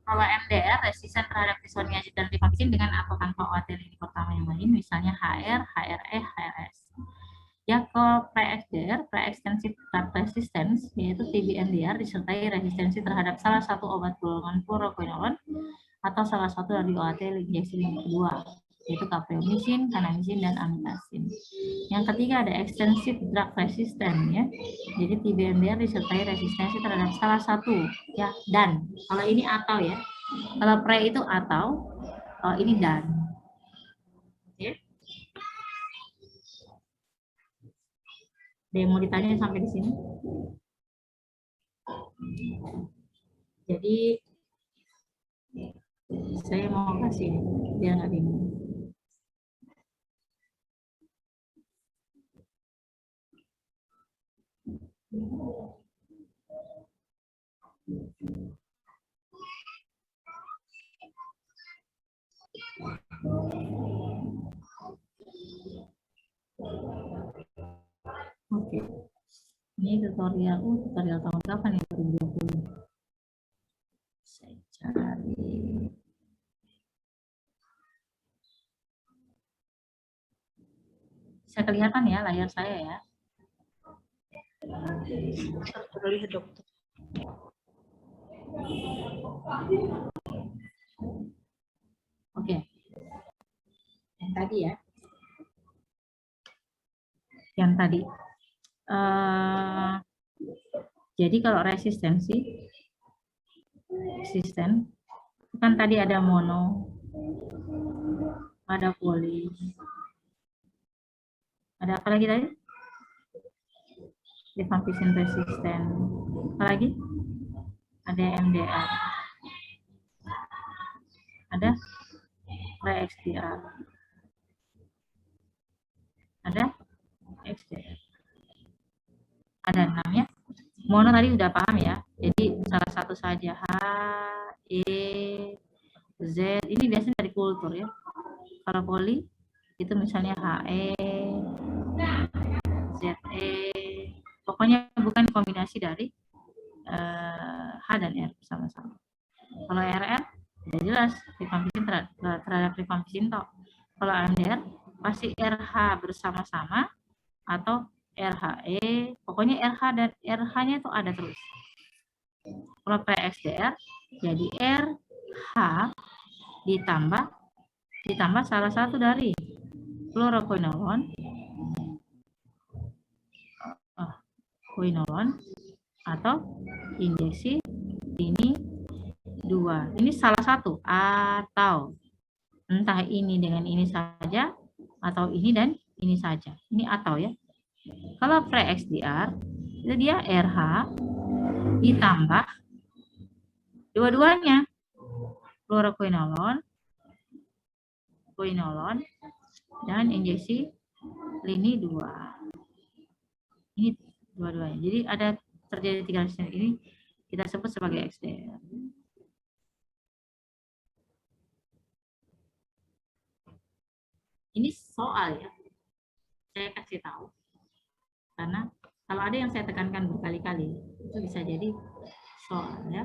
Kalau MDR resisten terhadap isoniazid dan rifampicin dengan atau tanpa OAT lini pertama yang lain, misalnya HR, HRE, HRS. Ya, kalau pre-XDR, pre-extensive drug resistance, yaitu TB-MDR disertai resistensi terhadap salah satu obat golongan fluoroquinolone atau salah satu dari OAT injeksi lini kedua, yaitu capreomycin, kanamycin, dan amikacin. Yang ketiga ada extensive drug resistance, ya. Jadi TB-MDR disertai resistensi terhadap salah satu, ya, dan kalau ini atau, ya. Kalau pre itu atau, kalau ini dan. Oke. Ada yang mau ditanya sampai di sini? Jadi saya mau kasih biar nggak bingung. Oke. Ini tutorial tahun kapan ya? 2020. Saya cari. Bisa kelihatan ya layar saya ya? Terlihat dokter. Oke. Yang tadi ya. Yang tadi. Jadi kalau resisten, kan tadi ada mono, ada poli, ada apa lagi tadi? Rifampicin resisten, apa lagi? Ada MDR, ada pre-XDR, ada XDR, ada 6 ya. Mono tadi udah paham ya, jadi salah satu saja. H, E, Z, ini biasanya dari kultur ya. Kalau poli, itu misalnya HE, ZE, pokoknya bukan kombinasi dari H dan R bersama-sama. Kalau RR, ya jelas, rifampicin terhadap rifampicin toh. Kalau MDR, pasti RH bersama-sama atau RHE, pokoknya RH dan RH-nya itu ada terus. Kalau pre-XDR, jadi RH ditambah salah satu dari fluoroquinolone, atau injeksi ini 2. Ini salah satu atau entah ini dengan ini saja atau ini dan ini saja. Ini atau ya. Kalau pre-XDR itu dia RH ditambah dua-duanya fluoroquinolone dan injeksi lini 2. Ini dua-duanya. Jadi ada terjadi 3 resisten ini kita sebut sebagai XDR. Ini soal ya. Saya kasih tahu. Karena kalau ada yang saya tekankan berkali-kali, itu bisa jadi soal ya.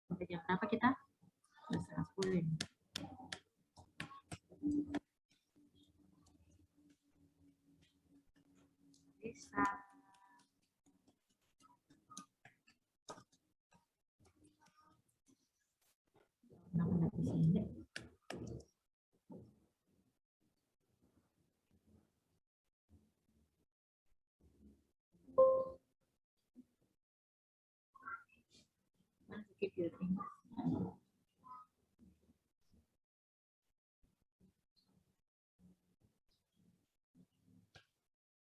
Sampai jam berapa kita? Sudah 10 ini. Bisa. security.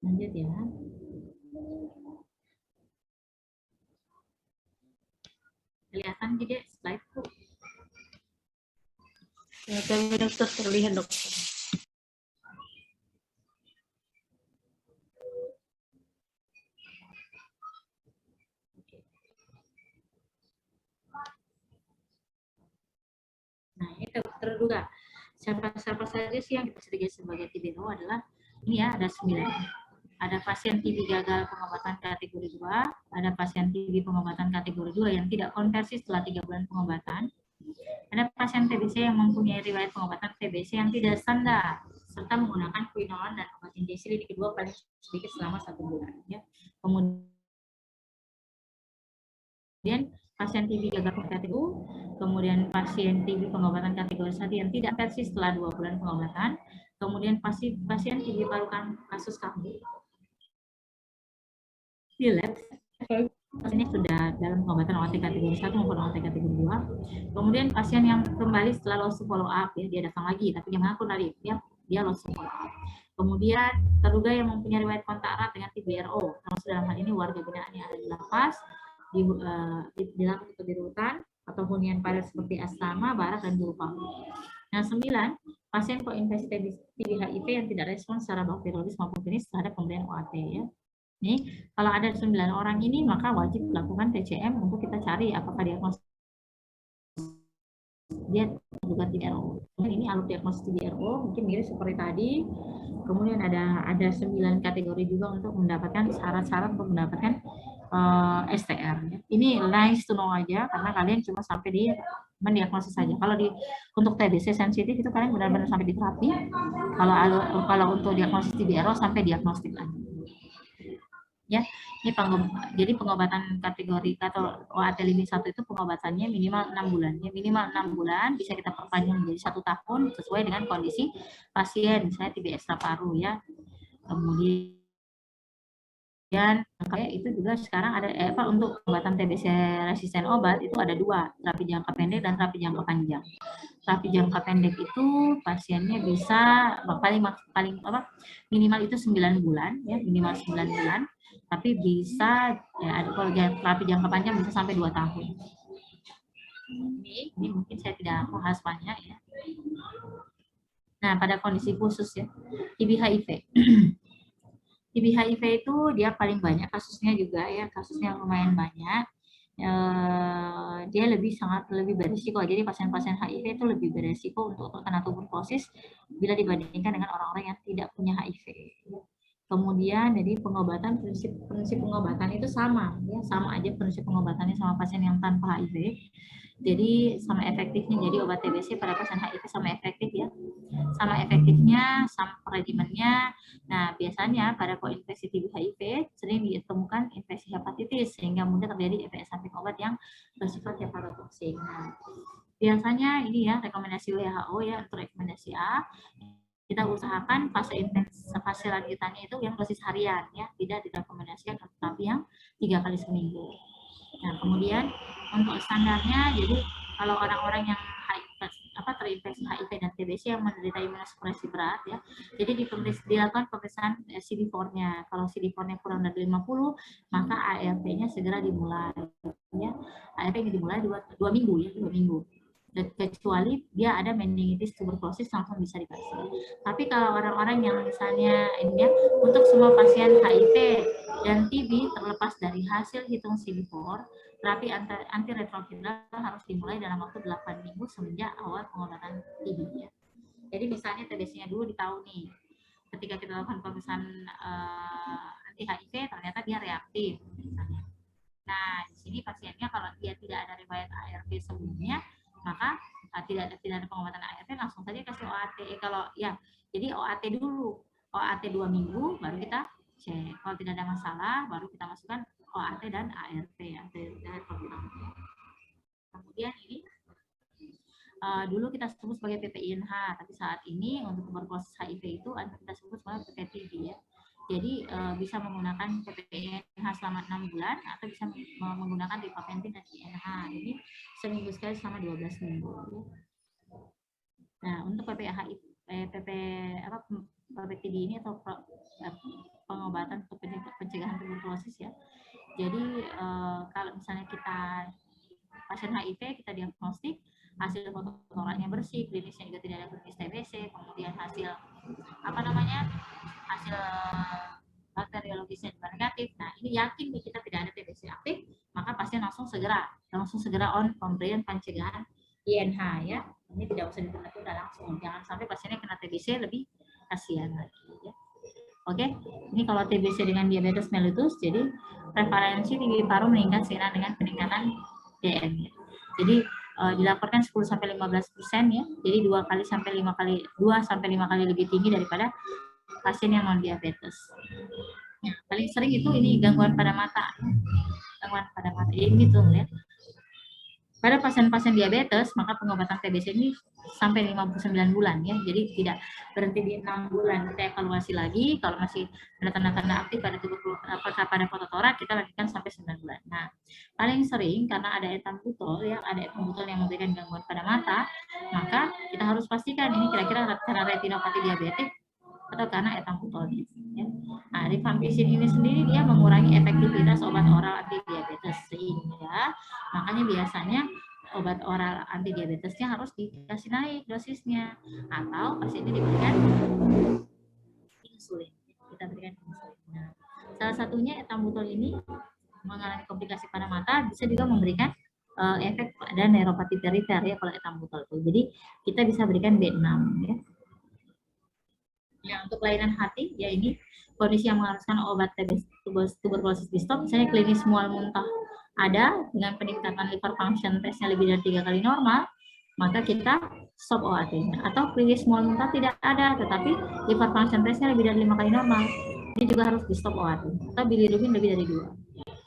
Lanjut ya. Kelihatan tidak slide tuh? Ya, tapi dokter terlihat dokter. Nah, ini terduga. Siapa saja sih yang kita sebagai TBO adalah ini ya, ada 9. Ada pasien TB gagal pengobatan kategori 2, ada pasien TB pengobatan kategori 2 yang tidak konversi setelah 3 bulan pengobatan. Ada pasien TBC yang mempunyai riwayat pengobatan TBC yang tidak standar serta menggunakan quinolone dan obat injeksi di kedua paling sedikit selama 1 bulan ya. Kemudian pasien TB gagal pengobatan kategori 2, kemudian pasien TB pengobatan kategori 1 yang tidak versi setelah 2 bulan pengobatan, kemudian pasien TB paru-paru kasus kambuh di lab, ini sudah dalam pengobatan OAT kategori 1 maupun OAT kategori 2. Kemudian pasien yang kembali setelah loss follow up ya, dia datang lagi tapi dia mengaku tadi dia loss follow up. Kemudian terduga yang mempunyai riwayat kontak erat dengan TBRO, termasuk dalam hal ini warga binaan yang ada di lapas, di dalam atau di rutan atau hunian padat seperti asrama, barak dan juru pamong. Nah, 9, pasien koinfeksi TB HIV yang tidak respons secara bakteriologis maupun klinis terhadap pemberian OAT ya. Nih, kalau ada 9 orang ini maka wajib lakukan TCM untuk kita cari apakah diagnosis dia juga TBRO. Ini alur diagnosis TBRO mungkin mirip seperti tadi. Kemudian ada 9 kategori juga untuk mendapatkan syarat-syarat untuk mendapatkan STR. Ini nice to know aja karena kalian cuma sampai di mendiagnosis saja. Kalau untuk TBC sensitif itu kalian benar-benar sampai di terapi. Kalau untuk diagnosis TBRO sampai diagnostik lagi. Ya, ini jadi pengobatan kategori atau OAT lini 1 itu pengobatannya minimal 6 bulan. Ya, minimal 6 bulan bisa kita perpanjang menjadi 1 tahun sesuai dengan kondisi pasien, misalnya TB ekstra paru ya. Kemudian kayak itu juga sekarang ada untuk pengobatan TBC resisten obat itu ada 2, terapi jangka pendek dan terapi jangka panjang. Terapi jangka pendek itu pasiennya bisa paling minimal itu 9 bulan ya, minimal 9 bulan. Tapi bisa ya, kalau terapi jangka panjang bisa sampai 2 tahun. Ini mungkin saya tidak bahas banyak ya. Nah, pada kondisi khusus ya, TB HIV. TB HIV itu dia paling banyak kasusnya juga ya, kasusnya lumayan banyak. Dia sangat lebih berisiko. Jadi pasien-pasien HIV itu lebih berisiko untuk terkena tuberkulosis bila dibandingkan dengan orang-orang yang tidak punya HIV. Kemudian jadi prinsip pengobatan itu sama ya, sama aja prinsip pengobatannya sama pasien yang tanpa HIV. Jadi sama efektifnya, jadi obat TBC pada pasien HIV sama efektif ya. Sama efektifnya, sama regimennya. Nah, biasanya pada koinfeksi TB HIV sering ditemukan infeksi hepatitis sehingga mudah terjadi efek samping obat yang bersifat hepatotoksik. Nah, biasanya ini ya rekomendasi WHO ya, untuk rekomendasi A kita usahakan fase lanjutannya itu yang dosis harian ya, tidak direkomendasikan tetapi yang 3 kali seminggu. Nah, kemudian untuk standarnya, jadi kalau orang-orang yang terinfeksi HIV dan TBC yang menderita imunosupresi berat ya, jadi dilakukan pemeriksaan CD4-nya. Kalau CD4-nya kurang dari 50, maka ART-nya segera dimulai ya. ART-nya dimulai 2 minggu ya, 2 minggu. Kecuali dia ada meningitis tuberkulosis langsung bisa dikasih. Tapi kalau orang-orang yang misalnya ini ya, untuk semua pasien HIV dan TB terlepas dari hasil hitung CD4, terapi antiretroviral harus dimulai dalam waktu 8 minggu semenjak awal pengobatan TB-nya. Jadi misalnya TBC-nya dulu ditahu nih, ketika kita lakukan pemeriksaan anti-HIV ternyata dia reaktif misalnya. Nah, di sini pasiennya kalau dia tidak ada riwayat ARV sebelumnya, maka tidak ada pengobatan ARV, langsung saja kasih OAT. Kalau ya, jadi OAT dulu, OAT 2 minggu baru kita cek. Kalau tidak ada masalah, baru kita masukkan OAT dan ARV ya. Kemudian ini dulu kita sebut sebagai PPINH, tapi saat ini untuk tuberkulosis HIV itu kita sebut sebagai PPTB ya. Jadi bisa menggunakan PPINH selama 6 bulan atau bisa menggunakan rifampicin dan INH. Ini seminggu sekali selama 12 minggu. Nah, untuk PPTD ini atau pengobatan untuk pencegahan tuberkulosis ya. Jadi kalau misalnya kita pasien HIV kita diagnostik, hasil foto toraknya bersih, klinisnya juga tidak ada klinis TBC, kemudian hasil hasil bakteriologisnya juga negatif. Nah, ini yakin nih kita tidak ada TBC aktif, maka pasien langsung segera on pemberian pencegahan INH ya. Ini tidak usah ditunda-tunda, langsung. Jangan sampai pasiennya kena TBC, lebih kasihan lagi ya. Oke, ini kalau TBC dengan diabetes mellitus, jadi prevalensi tinggi paru meningkat seiring dengan peningkatan DM ya. Jadi dilaporkan 10-15% ya. Jadi 2 sampai 5 kali lebih tinggi daripada pasien yang non diabetes. Nah, paling sering itu ini gangguan pada mata. Ini tuh ya. Pada pasien-pasien diabetes, maka pengobatan TBC ini sampai 59 bulan ya. Jadi tidak berhenti di 6 bulan. Kita evaluasi lagi, kalau masih ada tanda-tanda aktif pada pada fototorak, kita lanjutkan sampai 9 bulan. Nah, paling sering karena ada etambutol ya, ada etambutol yang memberikan gangguan pada mata, maka kita harus pastikan ini kira-kira karena retinopati diabetik atau karena etambutolnya. Ya. Nah, rifampicin ini sendiri dia mengurangi efektivitas obat oral anti diabetes sehingga makanya biasanya obat oral anti diabetesnya harus dikasih naik dosisnya atau pasien ini diberikan insulin. Kita berikan insulin. Nah, salah satunya etambutol ini mengalami komplikasi pada mata bisa juga memberikan efek pada neuropati perifer ya kalau etambutol itu. Jadi kita bisa berikan B6 ya. Nah, untuk kelainan hati, ya ini kondisi yang mengharuskan obat tuberkulosis di stop, misalnya klinis mual muntah ada dengan peningkatan liver function testnya lebih dari 3 kali normal, maka kita stop OAT-nya. Atau klinis mual muntah tidak ada, tetapi liver function testnya lebih dari 5 kali normal, ini juga harus di stop OAT. Atau bilirubin lebih dari 2.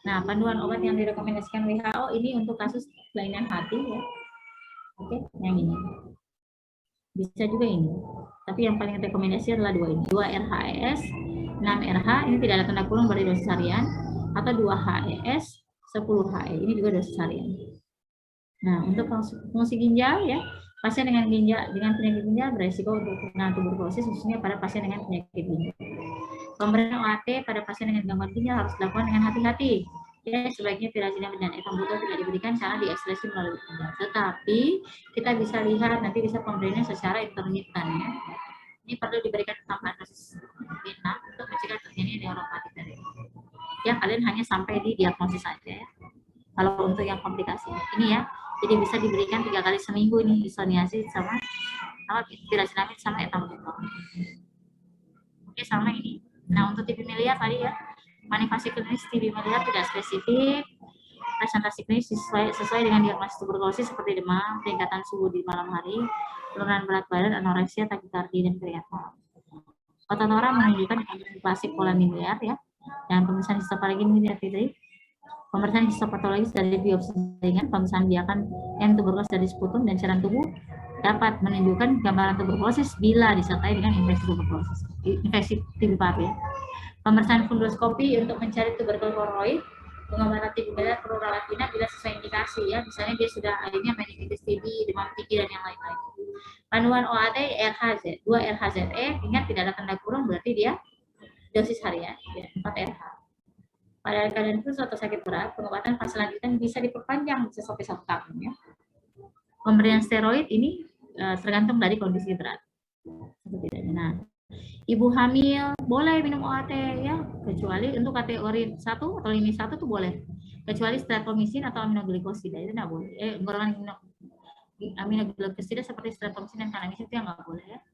Nah, panduan obat yang direkomendasikan WHO ini untuk kasus kelainan hati ya. Oke, yang ini. Bisa juga ini. Tapi yang paling rekomendasi adalah 2 ini. 2 RHES, 6 RH, ini tidak ada tanda kurung bagi dosis harian, atau 2 HES, 10 HE, ini juga dosis harian. Nah, untuk fungsi ginjal ya, pasien dengan penyakit ginjal beresiko untuk kena tuberkulosis khususnya pada pasien dengan penyakit ginjal. Pemberian OAT pada pasien dengan gangguan ginjal harus dilakukan dengan hati-hati. Ya, sebaiknya pirazinamid dan etambutol tidak diberikan karena diekspresi melalui ginjal. Tetapi kita bisa lihat nanti bisa pemberiannya secara intermittent ya. Ini perlu diberikan tambahan dosis B6 untuk mencegah terjadinya neuropati perifer. Ya, kalian hanya sampai di diagnosis saja ya. Kalau untuk yang komplikasi ini ya, jadi bisa diberikan 3 kali seminggu ini isoniazid sama pirazinamid sama etambutol. Oke, sama ini. Nah, untuk TB miliar tadi ya, manifestasi klinis TB miliar tidak spesifik, presentasi klinis sesuai dengan diagnosis tuberkulosis seperti demam, peningkatan suhu di malam hari, penurunan berat badan, anoreksia, takikardia, dan kreatin. Fototora menunjukkan klasik pola miliar ya, dan pemeriksaan histopatologis miliar tadi. Pemeriksaan histopatologis dari biopsi ringan, pemeriksaan biakan tuberkulosis dari sputum dan cairan tubuh dapat menunjukkan gambaran tuberkulosis bila disertai dengan infeksi tuberkulosis, infeksi TB paru ya. Pemeriksaan fundoskopi untuk mencari tuberkel koroid, pengobatan TB miliar perlu rawat inap bila sesuai indikasi ya, misalnya dia sudah akhirnya meningitis TB, demam tinggi dan yang lain-lain. Panduan OAT RHZ, 2 RHZE, ingat tidak ada tanda kurung berarti dia dosis harian ya, 4 RH. Pada keadaan khusus atau sakit berat, pengobatan fase lanjutan bisa diperpanjang bisa sampai 1 tahun ya. Pemberian steroid ini tergantung dari kondisi berat. Nah, ibu hamil boleh minum OAT ya, kecuali untuk kategori 1 atau lini 1 tuh boleh. Kecuali streptomycin atau aminoglikosida itu enggak boleh. Golongan aminoglikosida seperti streptomycin dan kanamisin itu yang enggak boleh ya.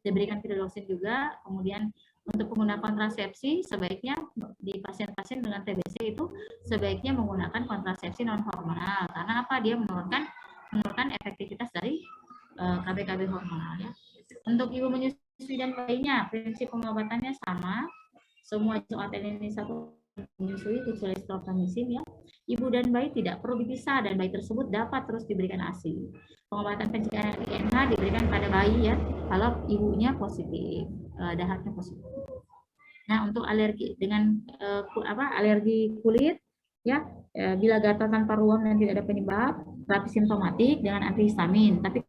Diberikan piriloksin juga. Kemudian untuk pengguna kontrasepsi sebaiknya di pasien-pasien dengan TBC itu sebaiknya menggunakan kontrasepsi non hormonal karena apa? Dia menurunkan efektivitas dari KB-KB hormonal ya. Untuk ibu menyusui dan bayinya prinsip pengobatannya sama, semua OAT ini satu menyusui kecuali streptomycin ya. Ibu dan bayi tidak perlu dipisah dan bayi tersebut dapat terus diberikan ASI. Pengobatan pencegahan INH diberikan pada bayi ya kalau ibunya positif, dahaknya positif. Nah, untuk alergi dengan alergi kulit ya, bila gatal tanpa ruam dan tidak ada penyebab, terapi simptomatik dengan antihistamin. Tapi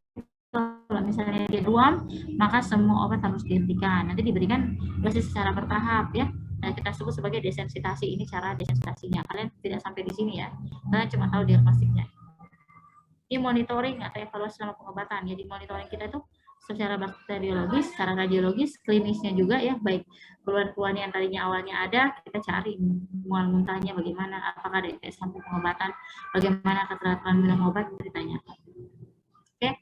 kalau misalnya di ruam, maka semua obat harus dihentikan. Nanti diberikan dosis secara bertahap ya. Nah, kita sebut sebagai desensitasi. Ini cara desensitasinya. Kalian tidak sampai di sini ya. Kalian cuma tahu diagnostiknya. Ini monitoring atau evaluasi selama pengobatan. Jadi monitoring kita itu secara bakteriologis, secara radiologis, klinisnya juga ya, baik keluhan-keluhan yang tadinya awalnya ada, kita cari mual muntahnya bagaimana, apakah ada efek samping pengobatan, bagaimana keteraturan minum obat, ditanyakan. Oke,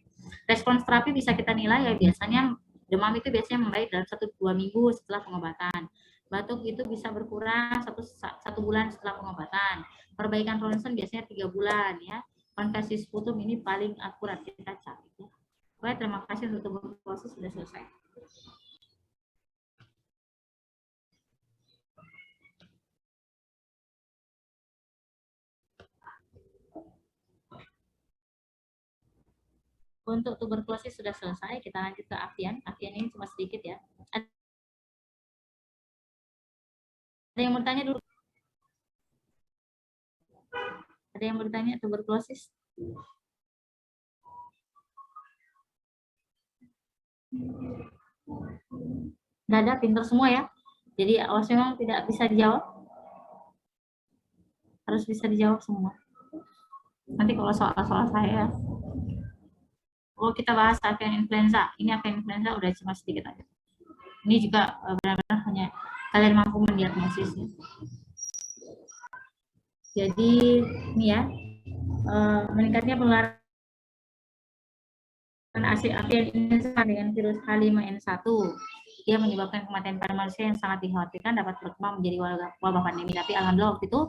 respons terapi bisa kita nilai ya, biasanya demam itu biasanya membaik dalam 1-2 minggu setelah pengobatan. Batuk itu bisa berkurang satu bulan setelah pengobatan. Perbaikan ronsen biasanya 3 bulan ya. Konversi sputum ini paling akurat kita cari. Baik, terima kasih untuk tuberkulosis sudah selesai. Untuk tuberkulosis sudah selesai, kita lanjut ke avian. Avian ini cuma sedikit ya. Ada yang mau tanya dulu? Ada yang bertanya tuberkulosis? Nggak ada, pintar semua ya. Jadi awas memang tidak bisa dijawab. Harus bisa dijawab semua. Nanti kalau soal-soal saya, kalau kita bahas avian influenza, ini avian influenza udah cuma sedikit aja. Ini juga benar-benar hanya kalian mampu mendiagnosisnya. Jadi ini ya, meningkatnya penularan avian influenza dengan virus H5N1. Dia menyebabkan kematian pada manusia yang sangat dikhawatirkan dapat berkembang menjadi wabah pandemi. Tapi alhamdulillah waktu itu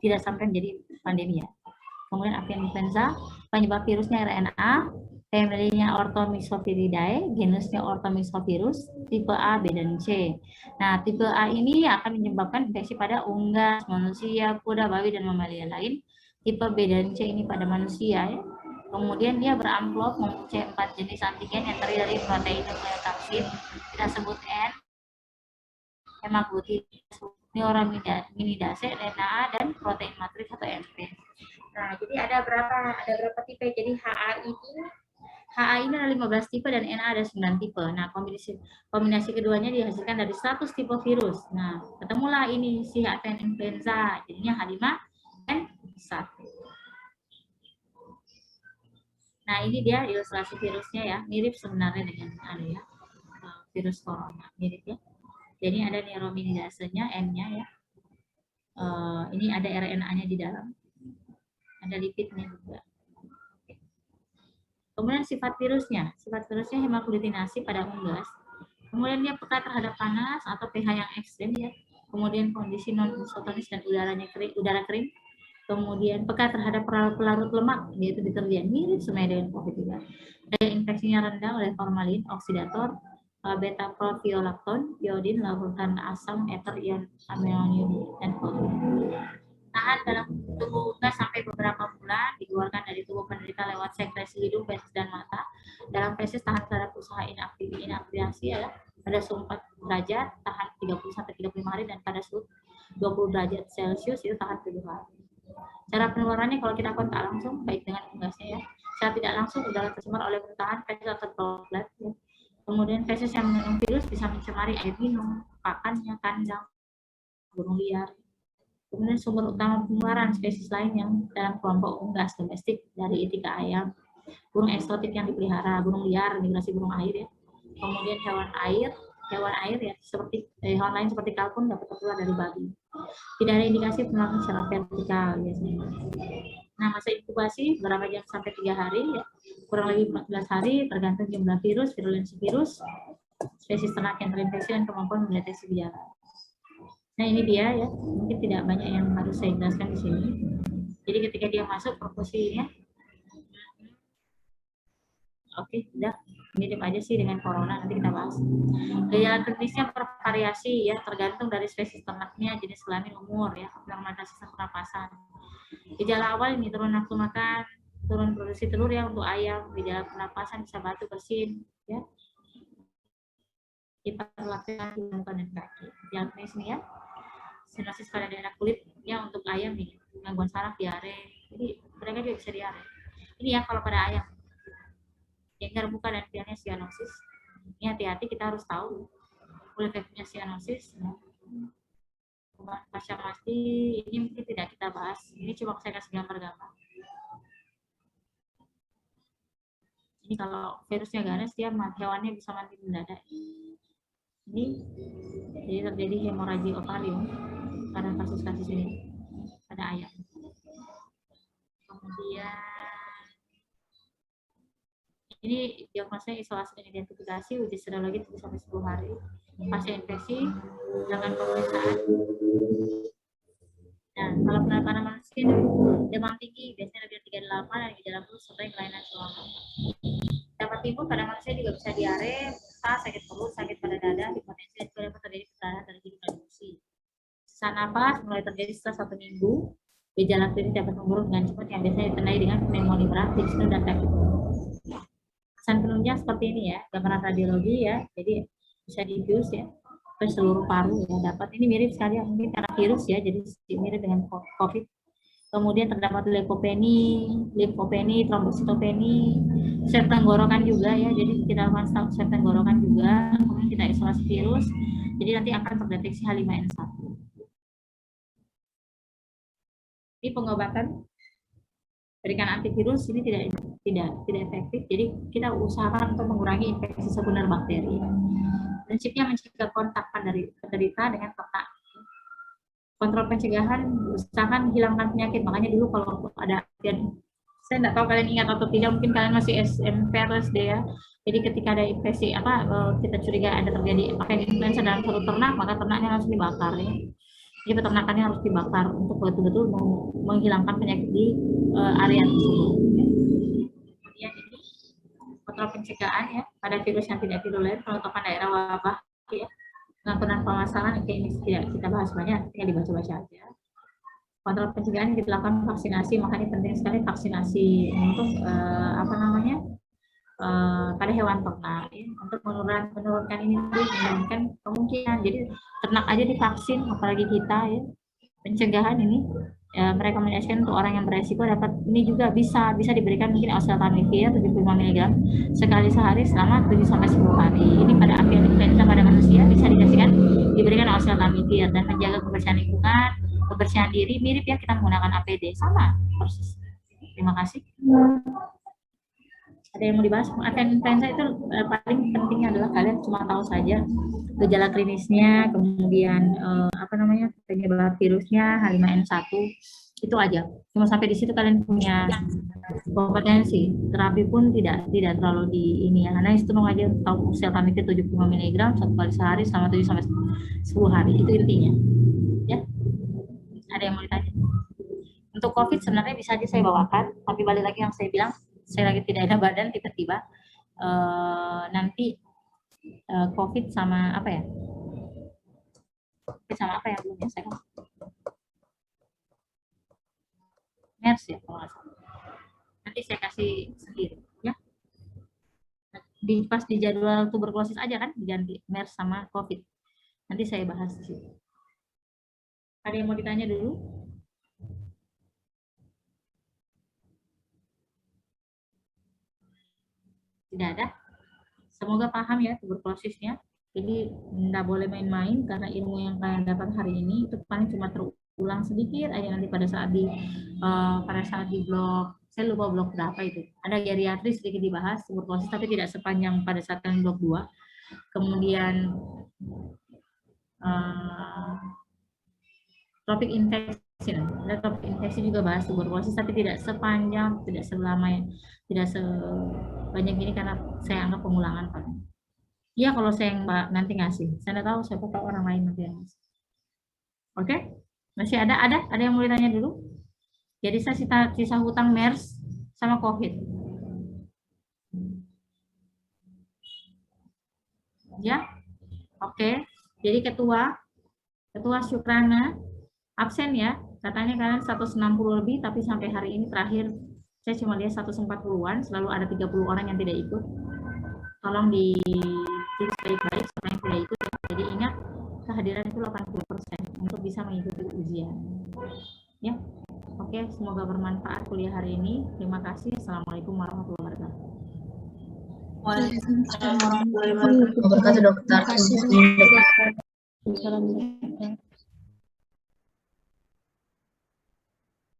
tidak sampai menjadi pandemi ya. Kemudian avian influenza, penyebab virusnya RNA, familinya Orthomyxoviridae, genusnya Orthomyxovirus, tipe A, B, dan C. Nah, tipe A ini akan menyebabkan infeksi pada unggas, manusia, kuda, babi, dan mamalia lain. Tipe B dan C ini pada manusia ya. Kemudian dia beramplop mempunyai 4 jenis antigen yang terdiri dari protein nukleotid, kita sebut N, hemaglutinin, neuraminidase, DNA, dan protein matriks atau MP. Nah, jadi ada berapa tipe? Jadi HA ini ada 15 tipe dan NA ada 9 tipe. Nah, kombinasi keduanya dihasilkan dari 100 tipe virus. Nah, ketemulah ini si avian influenza, jadinya H5N1. Nah, ini dia ilustrasi virusnya ya, mirip sebenarnya dengan virus corona, mirip ya. Jadi ada neuraminidasenya, N-nya ya. Ini ada RNA-nya di dalam. Ada lipidnya juga. Kemudian sifat virusnya hemaglutinasi pada unggas. Kemudian dia peka terhadap panas atau pH yang ekstrim ya. Kemudian kondisi non-isotonis dan udara kering. Kemudian peka terhadap pelarut lemak, yaitu deterjen, mirip semuanya dengan COVID juga. Daya infeksinya rendah oleh formalin, oksidator, beta propiolakton, iodin, larutan asam, eter, ion, amonium, dan klorida. Tahan dalam tubuh unggas sampai beberapa bulan, dikeluarkan dari tubuh penderita lewat sekresi hidung, fesis, dan mata. Dalam fesis tahan terhadap usaha inaktivasi ya, pada suhu 4 derajat tahan 30-35 hari, dan pada suhu 20 derajat Celcius itu tahan 7 hari. Cara penularannya kalau kita kontak langsung baik dengan unggasnya ya. Secara tidak langsung udara tercemar oleh bertahan fesis atau droplet ya. Kemudian fesis yang mengandung virus bisa mencemari air minum, pakannya, kandang, burung liar. Kemudian sumber utama penularan spesies lain yang dalam kelompok unggas domestik dari itika ayam, burung eksotik yang dipelihara, burung liar, migrasi burung air ya. Kemudian hewan air ya, seperti hewan lain seperti kalkun dapat tertular dari babi. Tidak ada indikasi penularan secara vertikal biasanya. Nah, masa inkubasi berapa jam sampai 3 hari ya, kurang lebih 14 hari tergantung jumlah virus, virulensi virus, spesies ternak yang terinfeksi, dan kemampuan mendeteksi gejala. Nah, ini dia ya, mungkin tidak banyak yang harus saya jelaskan di sini. Jadi ketika dia masuk proporsinya, oke, udah mirip aja sih dengan corona, nanti kita bahas. Gejala klinisnya bervariasi ya, tergantung dari spesies ternaknya, jenis kelamin, umur ya, abnormalitas sistem pernapasan. Gejala awal ini turun nafsu makan, turun produksi telur ya untuk ayam, gejala pernapasan bisa batuk, bersin ya. Hiperlaktasia muka dan kaki. Yang ini ya, sianosis pada daerah kulit ya untuk ayam nih, gangguan saraf, diare. Jadi mereka juga bisa diare. Ini ya kalau pada ayam. Yang muka dan piarnya sianosis. Ini hati-hati, kita harus tahu. Kulit punya sianosis. Ya. Pasca pasti ini mungkin tidak kita bahas. Ini cuma saya kasih gambar-gambar. Ini kalau virusnya ganas, dia hewannya bisa mati mendadak. Ini jadi terjadi hemoragi ovarium karena kasus-kasus ini pada ayam. Kemudian ini diagnosanya isolasi dan identifikasi, uji serologi 3-10 hari. Pasca infeksi, jangan pemeriksaan. Nah, kalau penanganan manusia demam tinggi, biasanya lebih dari 38 dan gejala flu serta kelainan selama. Dapat timbul pada manusia juga bisa diare, muntah, sakit perut, sakit pada dada, hipotensi, dan juga dapat terjadi perdarahan dari konduksi. Sesak napas mulai terjadi setelah 1 minggu. Gejala klinis dapat memburuk dengan cepat yang biasanya ditandai dengan pneumonia berat, flu dan sakit. Kesan penunjang seperti ini ya, gambaran radiologi ya, jadi bisa dibius ya ke seluruh paru ya. Dapat ini mirip sekali ya, mungkin karena virus ya, jadi mirip dengan COVID. Kemudian terdapat limfopeni, trombositopeni, swab tenggorokan juga ya, jadi kita lakukan swab tenggorokan juga, kemudian kita isolasi virus, jadi nanti akan terdeteksi H5N1. Ini pengobatan berikan antivirus ini tidak efektif, jadi kita usahakan untuk mengurangi infeksi sekunder bakteri. Prinsipnya mencegah kontak dari penderita dengan petak. Kontrol pencegahan, usahakan hilangkan penyakit. Makanya dulu kalau ada, saya nggak tahu kalian ingat atau tidak, mungkin kalian masih SMP atau SD ya. Jadi ketika ada infeksi kita curiga ada terjadi avian influenza dalam suatu ternak, maka ternaknya langsung dibakar ya. Jadi peternakannya harus dibakar untuk betul-betul menghilangkan penyakit di area tersebut. Kemudian ini kontrol pencegahan ya pada virus yang tidak virulen, penutupan daerah wabah ya. Pengampunan pemasaran ini tidak kita bahas banyak, tinggal dibaca-baca aja. Kontrol pencegahan dilakukan vaksinasi, makanya penting sekali vaksinasi untuk pada hewan ternak ya, untuk menurunkan ini, menurunkan kemungkinan. Jadi ternak aja divaksin, apalagi kita ya. Pencegahan ini merekomendasikan untuk orang yang beresiko dapat ini juga bisa diberikan mungkin oseltamivir 75 mg sekali sehari selama 7-10 hari. Ini pada avian influenza pada manusia bisa diberikan oseltamivir dan menjaga kebersihan lingkungan, kebersihan diri, mirip ya kita menggunakan APD, sama persis. Terima kasih. Ada yang mau dibahas? Avian influenza itu paling penting adalah kalian cuma tahu saja gejala klinisnya, kemudian penyebab virusnya, H5N1, itu aja. Cuma sampai di situ kalian punya kompetensi. Terapi pun tidak terlalu di ini ya. Karena itu aja tahu oseltamivir 75 mg 1 kali sehari selama 7-10 hari. Itu intinya. Ya. Ada yang mau ditanya? Untuk COVID sebenarnya bisa aja saya bawakan, tapi balik lagi yang saya bilang, saya lagi tidak ada badan, tiba-tiba nanti COVID sama apa ya? Sama apa ya belum ya? Saya MERS ya kalau nggak salah. Nanti saya kasih sendiri ya. Pas di jadwal tuberkulosis aja kan diganti MERS sama COVID. Nanti saya bahas di situ. Ada yang mau ditanya dulu? Tidak ada. Semoga paham ya tuberkulosisnya. Jadi nggak boleh main-main karena ilmu yang kalian dapat hari ini itu paling cuma terulang sedikit aja nanti pada saat di blog, saya lupa blog berapa itu. Ada geriatri sedikit dibahas tuberkulosis tapi tidak sepanjang pada saat kalian blog 2. Kemudian topik infeksi, ada topik infeksi juga bahas tuberkulosis tapi tidak sepanjang, tidak sebanyak ini karena saya anggap pengulangan Pak. Iya kalau saya yang nanti ngasih, saya tidak tahu siapa tahu orang lain nanti yang ngasih. Oke, masih ada yang mau ditanya dulu? Jadi saya sisa hutang MERS sama COVID. Ya, oke. Jadi ketua Syukrana absen ya, katanya kalian 160 lebih, tapi sampai hari ini terakhir saya cuma lihat 140-an, selalu ada 30 orang yang tidak ikut. Tolong tulis baik-baik sama yang kuliah ikut ya. Jadi ingat kehadiran itu 80% untuk bisa mengikuti ujian. Ya, oke, semoga bermanfaat kuliah hari ini. Terima kasih. Assalamualaikum warahmatullahi wabarakatuh. Waalaikumsalam warahmatullahi wabarakatuh. Terima kasih, dokter. Waalaikumsalam.